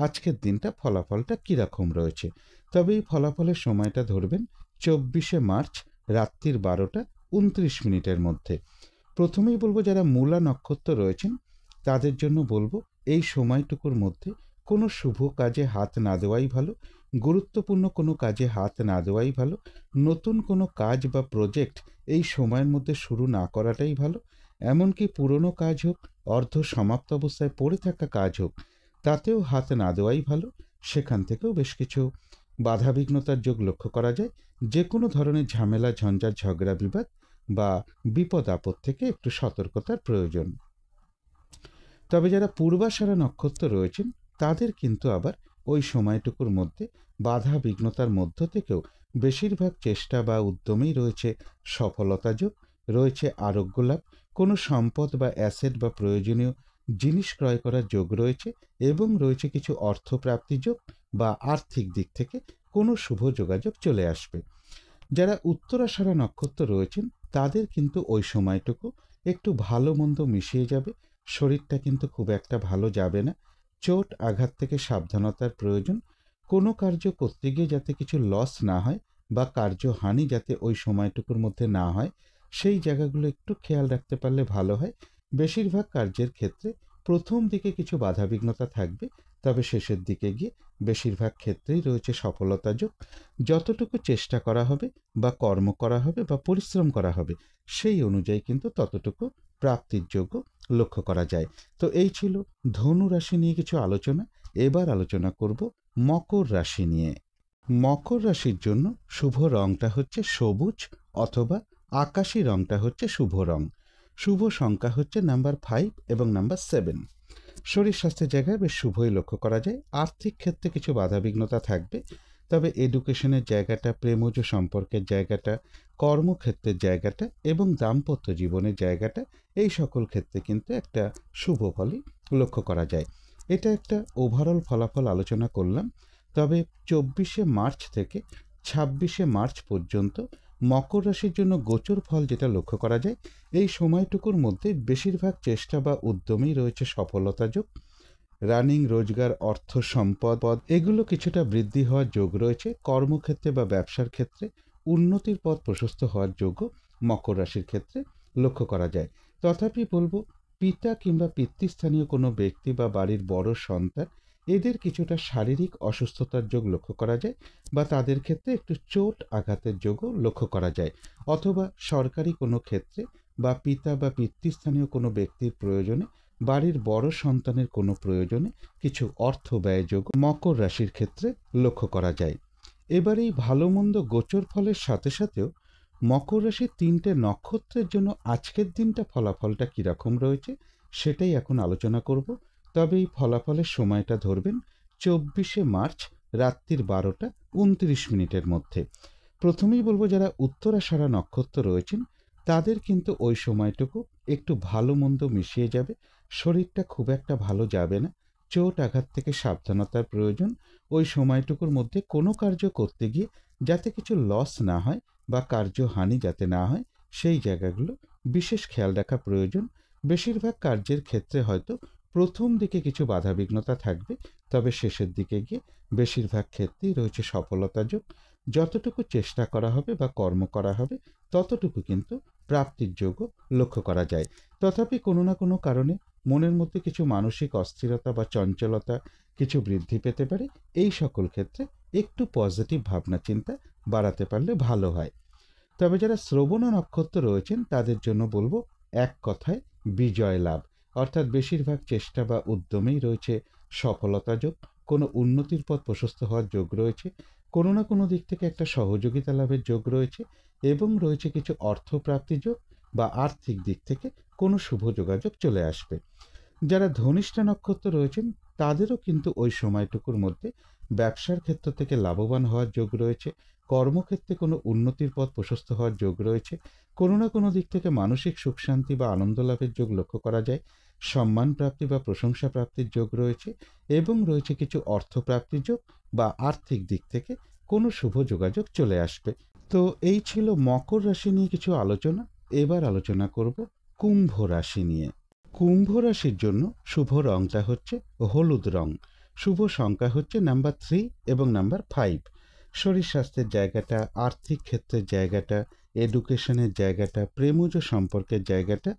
আজকের দিনটা ফলাফলটা কীরকম রয়েছে। তবে এই ফলাফলের সময়টা ধরবেন 24শে মার্চ রাত্রির 12টা 29 মিনিটের মধ্যে। প্রথমেই বলবো যারা মূলা নক্ষত্র রয়েছেন তাদের জন্য বলবো এই সময়টুকুর মধ্যে কোনো শুভ কাজে হাত না দেওয়াই ভালো, গুরুত্বপূর্ণ কোনো কাজে হাত না দেওয়াই ভালো, নতুন কোনো কাজ বা প্রজেক্ট এই সময়ের মধ্যে শুরু না করাটাই ভালো। এমনকি পুরনো কাজ হোক, অর্ধ সমাপ্ত অবস্থায় পড়ে থাকা কাজ হোক, তাতেও হাত না দেওয়াই ভালো। সেখান থেকেও বেশ কিছু বাধাবিঘ্নতার যোগ লক্ষ্য করা যায়। যে কোনো ধরনের ঝামেলা ঝঞ্ঝাট ঝগড়া বিবাদ বা বিপদ আপদ থেকে একটু সতর্কতার প্রয়োজন। তবে যারা পূর্বাষাঢ়া নক্ষত্র রয়েছেন তাদের কিন্তু আবার ওই সময়টুকুর মধ্যে বাধা বিঘ্নতার মধ্য থেকেও বেশিরভাগ চেষ্টা বা উদ্যমেই রয়েছে সফলতা যোগ, রয়েছে আরোগ্য লাভ, কোনো সম্পদ বা অ্যাসেট বা প্রয়োজনীয় জিনিস ক্রয় করার যোগ রয়েছে এবং রয়েছে কিছু অর্থপ্রাপ্তি যোগ বা আর্থিক দিক থেকে কোনো শুভ যোগাযোগ চলে আসবে। যারা উত্তরাষাঢ়া নক্ষত্র রয়েছেন তাদের কিন্তু ওই সময়টুকু একটু ভালো মন্দ মিশিয়ে যাবে, শরীরটা কিন্তু খুব একটা ভালো যাবে না, চোট আঘাত থেকে সাবধানতার প্রয়োজন। কোনো কার্য করতে গিয়ে যাতে কিছু লস না হয় বা কার্যহানি যাতে ওই সময়টুকুর মধ্যে না হয়, সেই জায়গাগুলো একটু খেয়াল রাখতে পারলে ভালো হয়। বেশিরভাগ কার্যের ক্ষেত্রে প্রথম দিকে কিছু বাধাবিঘ্নতা থাকবে, তবে শেষের দিকে গিয়ে বেশিরভাগ ক্ষেত্রেই রয়েছে সফলতা যোগ। যতটুকু চেষ্টা করা হবে বা কর্ম করা হবে বা পরিশ্রম করা হবে সেই অনুযায়ী কিন্তু ততটুকু প্রাপ্তির যোগ্য লক্ষ্য করা যায়। তো এই ছিল ধনু রাশি নিয়ে কিছু আলোচনা। এবার আলোচনা করব মকর রাশি নিয়ে। মকর রাশির জন্য শুভ রংটা হচ্ছে সবুজ অথবা আকাশি রংটা হচ্ছে শুভ রং। শুভ সংখ্যা হচ্ছে নাম্বার 5 এবং নাম্বার 7। শরীর স্বাস্থ্যের জায়গায় বেশ শুভই লক্ষ্য করা যায়। আর্থিক ক্ষেত্রে কিছু বাধাবিঘ্নতা থাকবে, তবে এডুকেশনের জায়গাটা, প্রেমজ সম্পর্কের জায়গাটা, কর্মক্ষেত্রের জায়গাটা এবং দাম্পত্য জীবনের জায়গাটা, এই সকল ক্ষেত্রে কিন্তু একটা শুভ ফলই লক্ষ্য করা যায়। এটা একটা ওভারঅল ফলাফল আলোচনা করলাম। তবে 24শে মার্চ থেকে 26শে মার্চ পর্যন্ত মকর রাশির জন্য গোচর ফল যেটা লক্ষ্য করা যায়, এই সময়টুকুর মধ্যে বেশিরভাগ চেষ্টা বা উদ্যমেই রয়েছে সফলতা যোগ। রানিং, রোজগার, অর্থ, সম্পদ এগুলো কিছুটা বৃদ্ধি হওয়ার যোগ রয়েছে। কর্মক্ষেত্রে বা ব্যবসার ক্ষেত্রে উন্নতির পথ প্রশস্ত হওয়ার যোগও মকর রাশির ক্ষেত্রে লক্ষ্য করা যায়। তথাপি বলবো, পিতা কিংবা পিতৃস্থানীয় কোনো ব্যক্তি বা বাড়ির বড় সন্তান, এদের কিছুটা শারীরিক অসুস্থতার যোগ লক্ষ্য করা যায়, বা তাদের ক্ষেত্রে একটু চোট আঘাতের যোগও লক্ষ্য করা যায়। অথবা সরকারি কোনো ক্ষেত্রে বা পিতা বা পিতৃস্থানীয় কোনো ব্যক্তির প্রয়োজনে, বাড়ির বড় সন্তানের কোনো প্রয়োজনে কিছু অর্থ ব্যয়যোগ মকর রাশির ক্ষেত্রে লক্ষ্য করা যায়। এবার এই ভালো মন্দ গোচর ফলের সাথে সাথেও মকর রাশির 3টে নক্ষত্রের জন্য আজকের দিনটা ফলাফলটা কীরকম রয়েছে সেটাই এখন আলোচনা করব। তবে এই ফলাফলের সময়টা ধরবেন 24শে মার্চ রাত্রির 12টা 29 মিনিটের মধ্যে। প্রথমেই বলবো, যারা উত্তরাষাঢ়া নক্ষত্র রয়েছেন তাদের কিন্তু ওই সময়টুকু একটু ভালো মন্দ মিশিয়ে যাবে। শরীরটা খুব একটা ভালো যাবে না, চোট আঘাত থেকে সাবধানতার প্রয়োজন। ওই সময়টুকুর মধ্যে কোনো কার্য করতে গিয়ে যাতে কিছু লস না হয় বা কার্যহানি যাতে না হয়, সেই জায়গাগুলো বিশেষ খেয়াল রাখা প্রয়োজন। বেশিরভাগ কার্যের ক্ষেত্রে হয়তো প্রথম দিকে কিছু বাধাবিঘ্নতা থাকবে, তবে শেষের দিকে গিয়ে বেশিরভাগ ক্ষেত্রেই রয়েছে সফলতা যোগ। যতটুকু চেষ্টা করা হবে বা কর্ম করা হবে ততটুকু কিন্তু প্রাপ্তির যোগও লক্ষ্য করা যায়। তথাপি কোনো না কোনো কারণে মনের মধ্যে কিছু মানসিক অস্থিরতা বা চঞ্চলতা কিছু বৃদ্ধি পেতে পারে। এই সকল ক্ষেত্রে একটু পজিটিভ ভাবনা চিন্তা বাড়াতে পারলে ভালো হয়। তবে যারা শ্রবণা নক্ষত্র রয়েছেন তাদের জন্য বলবো, এক কথায় বিজয় লাভ, অর্থাৎ বেশিরভাগ চেষ্টা বা উদ্যমেই রয়েছে সফলতা যোগ। কোনো উন্নতির পথ প্রশস্ত হওয়ার যোগ রয়েছে, কোনো না কোনো দিক থেকে একটা সহযোগিতা লাভের যোগ রয়েছে, এবং রয়েছে কিছু অর্থপ্রাপ্তি যোগ বা আর্থিক দিক থেকে কোনো শুভ যোগাযোগ চলে আসবে। যারা ধনিষ্ঠা নক্ষত্র রয়েছেন তাদেরও কিন্তু ওই সময়টুকুর মধ্যে ব্যবসার ক্ষেত্র থেকে লাভবান হওয়ার যোগ রয়েছে, কর্মক্ষেত্রে কোনো উন্নতির পথ প্রশস্ত হওয়ার যোগ রয়েছে, কোনো না কোনো দিক থেকে মানসিক সুখ শান্তি বা আনন্দ লাভের যোগ লক্ষ্য করা যায়, সম্মান প্রাপ্তি বা প্রশংসা প্রাপ্তির যোগ রয়েছে, এবং রয়েছে কিছু অর্থপ্রাপ্তির যোগ বা আর্থিক দিক থেকে কোনো শুভ যোগাযোগ চলে আসবে। তো এই ছিল মকর রাশি নিয়ে কিছু আলোচনা। এবার আলোচনা করব কুম্ভ রাশি নিয়ে। কুম্ভ রাশির জন্য শুভ রংটা হচ্ছে হলুদ রং, শুভ সংখ্যা হচ্ছে নাম্বার 3 এবং নাম্বার 5। শরীর স্বাস্থ্যের জায়গাটা, আর্থিক ক্ষেত্রের জায়গাটা, এডুকেশনের জায়গাটা, প্রেমজ সম্পর্কের জায়গাটা,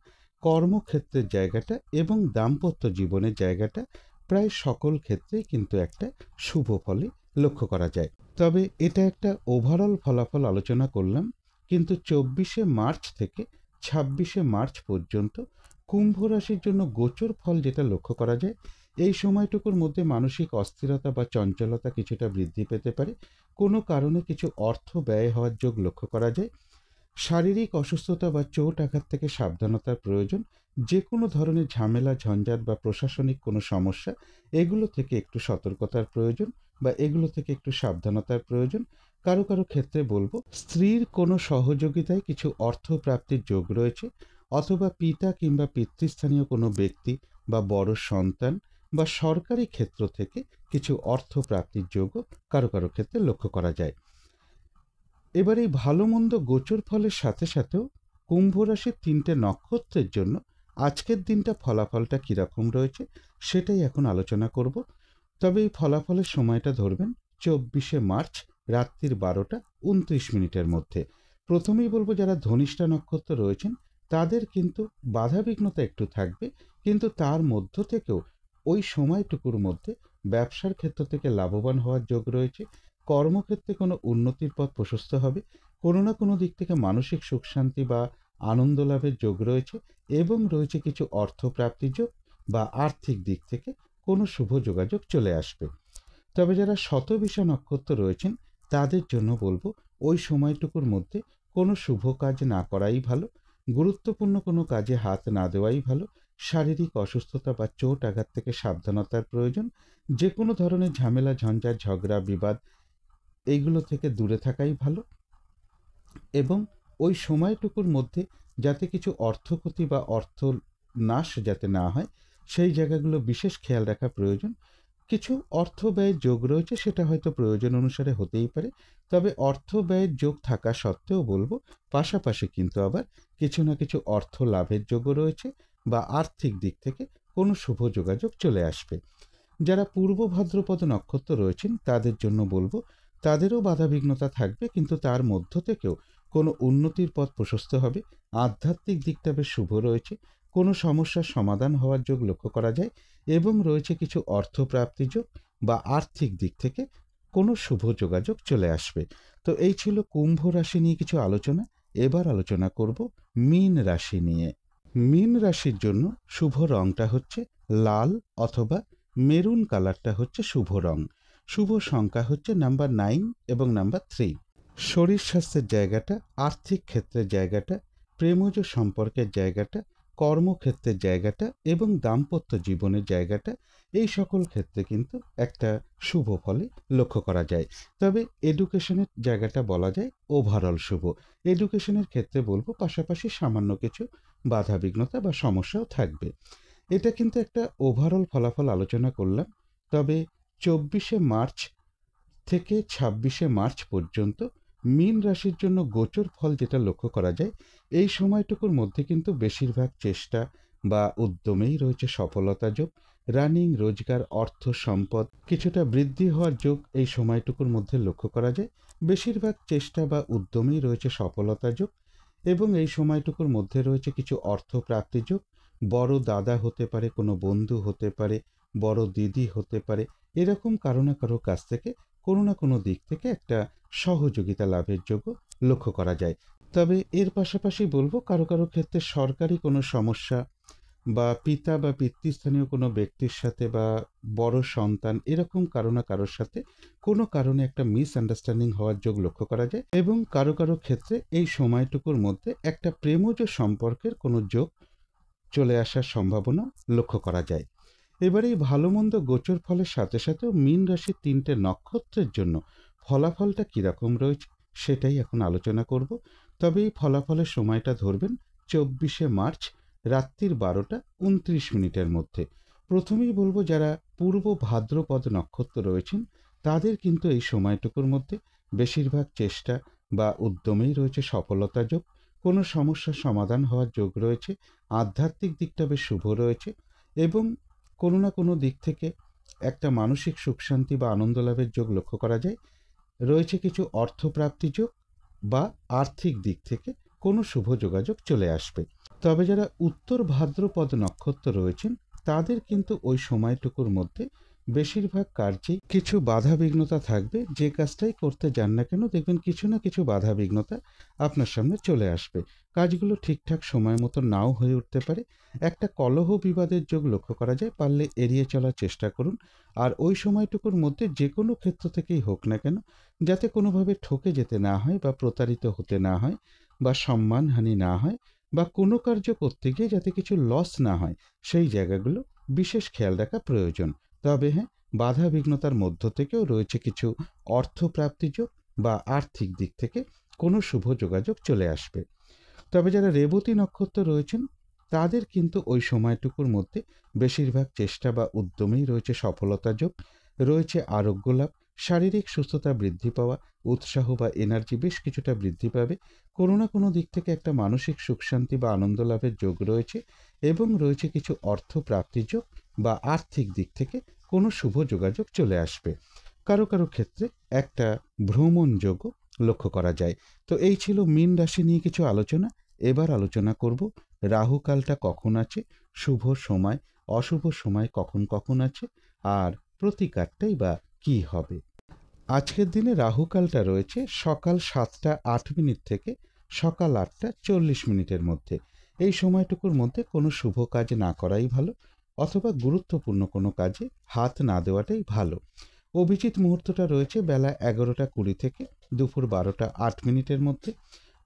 কর্মক্ষেত্রের জায়গাটা এবং দাম্পত্য জীবনের জায়গাটা, প্রায় সকল ক্ষেত্রেই কিন্তু একটা শুভ ফলই লক্ষ্য করা যায়। তবে এটা একটা ওভারঅল ফলাফল আলোচনা করলাম, কিন্তু 24শে মার্চ থেকে 26শে মার্চ পর্যন্ত কুম্ভ রাশির জন্য গোচর ফল যেটা লক্ষ্য করা যায়, এই সময়টুকুর মধ্যে মানসিক অস্থিরতা বা চঞ্চলতা কিছুটা বৃদ্ধি পেতে পারে। কোনো কারণে কিছু অর্থ ব্যয় হওয়ার যোগ লক্ষ্য করা যায়। শারীরিক অসুস্থতা বা চোট আঘাত থেকে সাবধানতার প্রয়োজন। যে কোনো ধরনের ঝামেলা, ঝঞ্ঝাট বা প্রশাসনিক কোনো সমস্যা, এগুলো থেকে একটু সতর্কতার প্রয়োজন বা এগুলো থেকে একটু সাবধানতার প্রয়োজন। কারো কারো ক্ষেত্রে বলবো, স্ত্রীর কোনো সহযোগিতায় কিছু অর্থ প্রাপ্তির যোগ রয়েছে, অথবা পিতা কিংবা পিতৃস্থানীয় কোনো ব্যক্তি বা বড় সন্তান বা সরকারি ক্ষেত্র থেকে কিছু অর্থ প্রাপ্তির যোগও কারো কারো ক্ষেত্রে লক্ষ্য করা যায়। এবার এই ভালো মন্দ গোচর ফলের সাথে সাথেও কুম্ভ রাশির 3টে নক্ষত্রের জন্য আজকের দিনটা ফলাফলটা কীরকম রয়েছে সেটাই এখন আলোচনা করব। তবে এই ফলাফলের সময়টা ধরবেন 24শে মার্চ রাত্রির 12টা 29 মিনিটের মধ্যে। প্রথমেই বলবো, যারা ধনিষ্ঠা নক্ষত্র রয়েছেন তাদের কিন্তু বাধাবিঘ্নতা একটু থাকবে, কিন্তু তার মধ্য থেকেও ওই সময়টুকুর মধ্যে ব্যবসার ক্ষেত্র থেকে লাভবান হওয়ার যোগ রয়েছে, কর্মক্ষেত্রে কোনো উন্নতির পথ প্রশস্ত হবে, কোনো না কোনো দিক থেকে মানসিক সুখ শান্তি বা আনন্দ লাভের যোগ রয়েছে, এবং রয়েছে কিছু অর্থপ্রাপ্তির যোগ বা আর্থিক দিক থেকে কোনো শুভ যোগাযোগ চলে আসবে। তবে যারা শতবিষা নক্ষত্র রয়েছেন তাদের জন্য বলবো, ওই সময়টুকুর মধ্যে কোনো শুভ কাজ না করাই ভালো, গুরুত্বপূর্ণ কোনো কাজে হাত না দেওয়াই ভালো। শারীরিক অসুস্থতা বা চোট আঘাত থেকে সাবধানতার প্রয়োজন। যে কোনো ধরনের ঝামেলা, ঝঞ্ঝাট, ঝগড়া, বিবাদ এইগুলো থেকে দূরে থাকাই ভালো, এবং ওই সময়টুকুর মধ্যে যাতে কিছু অর্থক্ষতি বা অর্থ নাশ যাতে না হয় সেই জায়গাগুলো বিশেষ খেয়াল রাখা প্রয়োজন। কিছু অর্থ ব্যয়ের যোগ রয়েছে, সেটা হয়তো প্রয়োজন অনুসারে হতেই পারে, তবে অর্থ ব্যয়ের যোগ থাকা সত্ত্বেও বলবো পাশাপাশি কিন্তু আবার কিছু না কিছু অর্থ লাভের যোগও রয়েছে বা আর্থিক দিক থেকে কোনো শুভ যোগাযোগ চলে আসবে। যারা পূর্ব ভাদ্রপদ নক্ষত্র রয়েছেন তাদের জন্য বলবো তাদেরও বাধাবিঘ্নতা থাকবে, কিন্তু তার মধ্য থেকেও কোনো উন্নতির পথ প্রশস্ত হবে। আধ্যাত্মিক দিকটা বেশ শুভ রয়েছে, কোনো সমস্যার সমাধান হওয়ার যোগ লক্ষ্য করা যায়, এবং রয়েছে কিছু অর্থপ্রাপ্তি যোগ বা আর্থিক দিক থেকে কোনো শুভ যোগাযোগ চলে আসবে। তো এই ছিল কুম্ভ রাশি নিয়ে কিছু আলোচনা। এবার আলোচনা করব মীন রাশি নিয়ে। মীন রাশির জন্য শুভ রংটা হচ্ছে লাল অথবা মেরুন কালারটা হচ্ছে শুভ রং। শুভ সংখ্যা হচ্ছে নাম্বার 9 এবং নাম্বার 3। শরীর স্বাস্থ্যের জায়গাটা, আর্থিক ক্ষেত্রের জায়গাটা, প্রেমজ সম্পর্কের জায়গাটা, কর্মক্ষেত্রের জায়গাটা এবং দাম্পত্য জীবনের জায়গাটা, এই সকল ক্ষেত্রে কিন্তু একটা শুভ ফলে লক্ষ্য করা যায়। তবে এডুকেশনের জায়গাটা বলা যায় ওভারঅল শুভ। এডুকেশনের ক্ষেত্রে বলবো পাশাপাশি সামান্য কিছু বাধাবিঘ্নতা বা সমস্যাও থাকবে। এটা কিন্তু একটা ওভারঅল ফলাফল আলোচনা করলাম। তবে 24শে মার্চ থেকে 26শে মার্চ পর্যন্ত মীন রাশির জন্য গোচর ফল যেটা লক্ষ্য করা যায়, এই সময়টুকুর মধ্যে কিন্তু বেশিরভাগ চেষ্টা বা উদ্যমেই রয়েছে সফলতা যোগ। রানিং রোজগার, অর্থ সম্পদ কিছুটা বৃদ্ধি হওয়ার যোগ এই সময়টুকুর মধ্যে লক্ষ্য করা যায়। বেশিরভাগ চেষ্টা বা উদ্যমেই রয়েছে সফলতা যোগ, এবং এই সময়টুকুর মধ্যে রয়েছে কিছু অর্থ প্রাপ্তি যোগ। বড় দাদা হতে পারে, কোনো বন্ধু হতে পারে, বড় দিদি হতে পারে, এরকম কারো না কারো কাছ থেকে কোনো না কোনো দিক থেকে একটা সহযোগিতা লাভের যোগ্য লক্ষ্য করা যায়। তবে এর পাশাপাশি বলবো কারো কারো ক্ষেত্রে সরকারি কোনো সমস্যা বা পিতা বা পিতৃস্থানীয় কোনো ব্যক্তির সাথে বা বড় সন্তান এরকম কারো না কারোর সাথে কোনো কারণে একটা মিসআন্ডারস্ট্যান্ডিং হওয়ার যোগ লক্ষ্য করা যায়, এবং কারো কারো ক্ষেত্রে এই সময়টুকুর মধ্যে একটা প্রেমজ সম্পর্কের কোনো যোগ চলে আসার সম্ভাবনা লক্ষ্য করা যায়। এবারে এই ভালো মন্দ গোচর ফলের সাথে সাথেও মীন রাশির 3টে নক্ষত্রের জন্য ফলাফলটা কীরকম রয়েছে সেটাই এখন আলোচনা করব। তবে এই ফলাফলের সময়টা ধরবেন 24শে মার্চ রাত্রির 12টা 29 মধ্যে। প্রথমেই বলবো যারা পূর্ব ভাদ্রপদ নক্ষত্র রয়েছেন তাদের কিন্তু এই সময়টুকুর মধ্যে বেশিরভাগ চেষ্টা বা উদ্যমেই রয়েছে সফলতা যোগ। কোনো সমস্যার সমাধান হওয়ার যোগ রয়েছে, আধ্যাত্মিক দিকটা বেশ শুভ রয়েছে, এবং কোনো না কোনো দিক থেকে একটা মানসিক সুখ শান্তি বা আনন্দ লাভের যোগ লক্ষ্য করা যায়। রয়েছে কিছু অর্থপ্রাপ্তি যোগ বা আর্থিক দিক থেকে কোনো শুভ যোগাযোগ চলে আসবে। তবে যারা উত্তর ভাদ্রপদ নক্ষত্র রয়েছেন তাদের কিন্তু ওই সময়টুকুর মধ্যে বেশিরভাগ কার্যেই কিছু বাধাবিঘ্নতা থাকবে। যে কাজটাই করতে যান না কেন দেখবেন কিছু না কিছু বাধাবিঘ্নতা আপনার সামনে চলে আসবে। কাজগুলো ঠিকঠাক সময় মতো নাও হয়ে উঠতে পারে। একটা কলহ বিবাদের যোগ লক্ষ্য করা যায়, পারলে এড়িয়ে চলার চেষ্টা করুন। আর ওই সময়টুকুর মধ্যে যে কোনো ক্ষেত্র থেকেই হোক না কেন যাতে কোনোভাবে ঠকে যেতে না হয় বা প্রতারিত হতে না হয় বা সম্মানহানি না হয় বা কোনো কার্য করতে গিয়ে যাতে কিছু লস না হয় সেই জায়গাগুলো বিশেষ খেয়াল রাখা প্রয়োজন। তবে হ্যাঁ, বাধা বিঘ্নতার মধ্য থেকেও রয়েছে কিছু অর্থপ্রাপ্তি যোগ বা আর্থিক দিক থেকে কোনো শুভ যোগাযোগ চলে আসবে। তবে যারা রেবতী নক্ষত্র রয়েছেন তাদের কিন্তু ওই সময়টুকুর মধ্যে বেশিরভাগ চেষ্টা বা উদ্যমেই রয়েছে সফলতা যোগ। রয়েছে আরোগ্য লাভ, শারীরিক সুস্থতা বৃদ্ধি পাওয়া, উৎসাহ বা এনার্জি বেশ কিছুটা বৃদ্ধি পাবে। কোনো না কোনো দিক থেকে একটা মানসিক সুখ শান্তি বা আনন্দ লাভের যোগ রয়েছে, এবং রয়েছে কিছু অর্থ প্রাপ্তির যোগ বা আর্থিক দিক থেকে কোনো শুভ যোগাযোগ চলে আসবে। কারো কারো ক্ষেত্রে একটা ভ্রমণ যোগও লক্ষ্য করা যায়। তো এই ছিল মীন রাশি নিয়ে কিছু আলোচনা। এবার আলোচনা করব রাহুকালটা কখন আছে, শুভ সময় অশুভ সময় কখন কখন আছে, আর প্রতিকারটাই বা কী হবে। আজকের দিনে রাহুকালটা রয়েছে সকাল 7টা 8 থেকে সকাল 8টা 40 মধ্যে। এই সময়টুকুর মধ্যে কোনো শুভ কাজ না করাই ভালো, অথবা গুরুত্বপূর্ণ কোনো কাজে হাত না দেওয়াটাই ভালো। অভিজিৎ মুহূর্তটা রয়েছে বেলা 11টা 20 থেকে দুপুর 12টা 8 মধ্যে।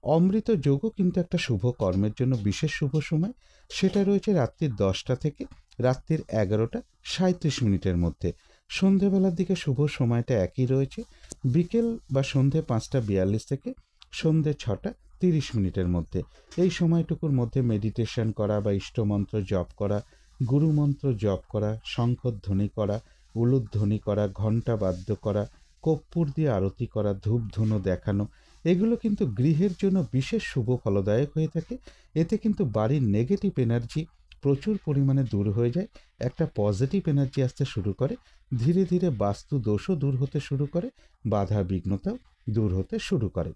অমৃত যোগও কিন্তু একটা শুভ কর্মের জন্য বিশেষ শুভ সময়, সেটা রয়েছে রাত্রির 10টা থেকে রাত্রির 11টা 37 মধ্যে। সন্ধেবেলার দিকে শুভ সময়টা একই রয়েছে, বিকেল বা সন্ধে 5:42 থেকে সন্ধে 6:30 মধ্যে। এই সময়টুকুর মধ্যে মেডিটেশন করা বা ইষ্টমন্ত্র জপ করা, গুরুমন্ত্র জপ করা, শঙ্খধ্বনি করা, উলুধ্বনি করা, ঘণ্টা বাদ্য করা, কর্পূর দিয়ে আরতি করা, ধূপধুনো দেখানো, এগুলো কিন্তু গৃহের জন্য বিশেষ শুভ ফলদায়ক হয়ে থাকে। এতে কিন্তু বাড়ির নেগেটিভ এনার্জি প্রচুর পরিমাণে দূর হয়ে যায়, একটা পজিটিভ এনার্জি আসতে শুরু করে, ধীরে ধীরে বাস্তু দোষও দূর হতে শুরু করে, বাধা বিঘ্নতাও দূর হতে শুরু করে।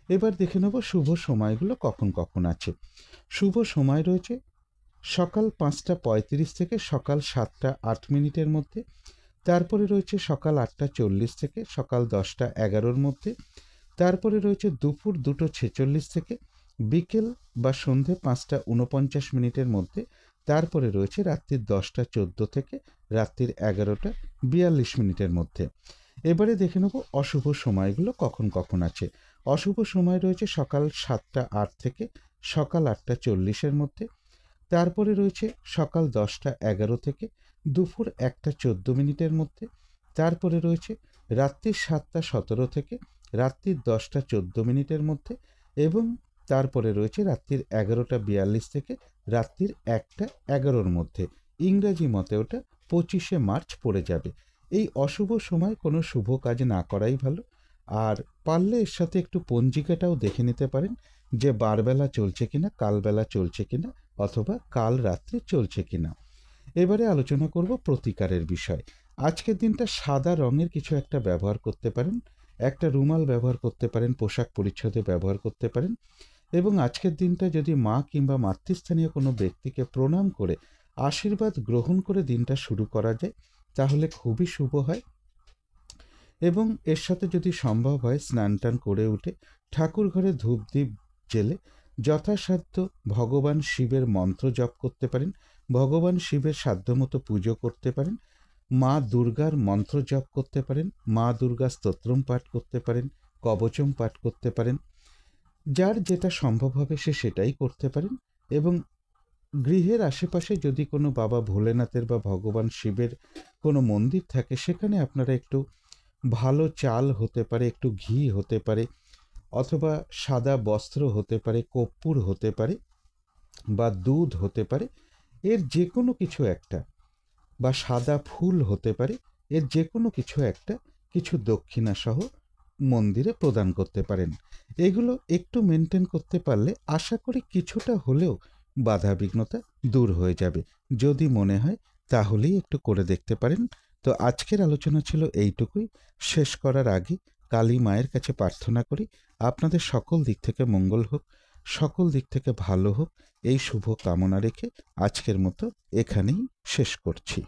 এবার দেখে নেব শুভ সময়গুলো কখন কখন আছে। শুভ সময় রয়েছে সকাল 5:35 থেকে সকাল 7:08 মধ্যে, তারপরে রয়েছে সকাল 8:40 থেকে সকাল 10:11 মধ্যে, তারপরে রয়েছে দুপুর 2:46 থেকে বিকেল বা সন্ধে 5:49 মধ্যে, তারপরে রয়েছে রাত্রির 10:14 থেকে রাত্রির 11:42 মধ্যে। এবারে দেখে নেব অশুভ সময়গুলো কখন কখন আছে। অশুভ সময় রয়েছে সকাল 7:08 থেকে সকাল 8:40 মধ্যে, তারপরে রয়েছে সকাল 10:11 থেকে দুপুর 1:14 মধ্যে, তারপরে রয়েছে রাত্রির 7:17 থেকে রাত্রির 10:14 মধ্যে, এবং তারপরে রয়েছে রাত্রির 11:42 থেকে রাত্রির 1:11 মধ্যে। ইংরাজি মতে ওটা 25শে মার্চ পড়ে যাবে। এই অশুভ সময় কোনো শুভ কাজ না করাই ভালো। আর পারলে এর সাথে একটু পঞ্জিকাটাও দেখে নিতে পারেন যে বারবেলা চলছে কিনা, কালবেলা চলছে কিনা, অথবা কাল রাত্রি চলছে কিনা। এবারে আলোচনা করব প্রতিকারের বিষয়। আজকের দিনটা সাদা রঙের কিছু একটা ব্যবহার করতে পারেন, একটা রুমাল ব্যবহার করতে পারেন, পোশাক পরিচ্ছদে ব্যবহার করতে পারেন, এবং আজকের দিনটা যদি মা কিংবা মাতৃস্থানীয় কোনো ব্যক্তিকে প্রণাম করে আশীর্বাদ গ্রহণ করে দিনটা শুরু করা যায় তাহলে খুবই শুভ হয়। এবং এর সাথে যদি সম্ভব হয় স্নান টান করে উঠে ঠাকুর ঘরে ধূপদীপ জেলে যথাসাধ্য ভগবান শিবের মন্ত্র জপ করতে পারেন, ভগবান শিবের সাধ্যমতো পুজো করতে পারেন, মা দুর্গার মন্ত্র জপ করতে পারেন, মা দুর্গা স্তোত্রম পাঠ করতে পারেন, কবচম পাঠ করতে পারেন, যার যেটা সম্ভব হবে সে সেটাই করতে পারেন। এবং গৃহের আশেপাশে যদি কোনো বাবা ভোলেনাথের বা ভগবান শিবের কোনো মন্দির থাকে সেখানে আপনারা একটু ভালো চাল হতে পারে, একটু ঘি হতে পারে, অথবা সাদা বস্ত্র হতে পারে, কর্পূর হতে পারে, বা দুধ হতে পারে, এর যে কোনো কিছু একটা, বা সাদা ফুল হতে পারে, এর যে কোনো কিছু একটা কিছু দক্ষিণা সহ মন্দিরে প্রদান করতে পারেন। এগুলো একটু মেনটেন করতে পারলে আশা করি কিছুটা হলেও বাধা বিঘ্নতা দূর হয়ে যাবে। যদি মনে হয় তাহলেই একটু করে দেখতে পারেন। তো আজকের আলোচনা ছিল এইটুকুই। শেষ করার আগে কালী মায়ের কাছে প্রার্থনা করি আপনাদের সকল দিক থেকে মঙ্গল হোক, সকল দিক থেকে ভালো হোক, এই শুভ কামনা রেখে আজকের মতো এখানেই শেষ করছি।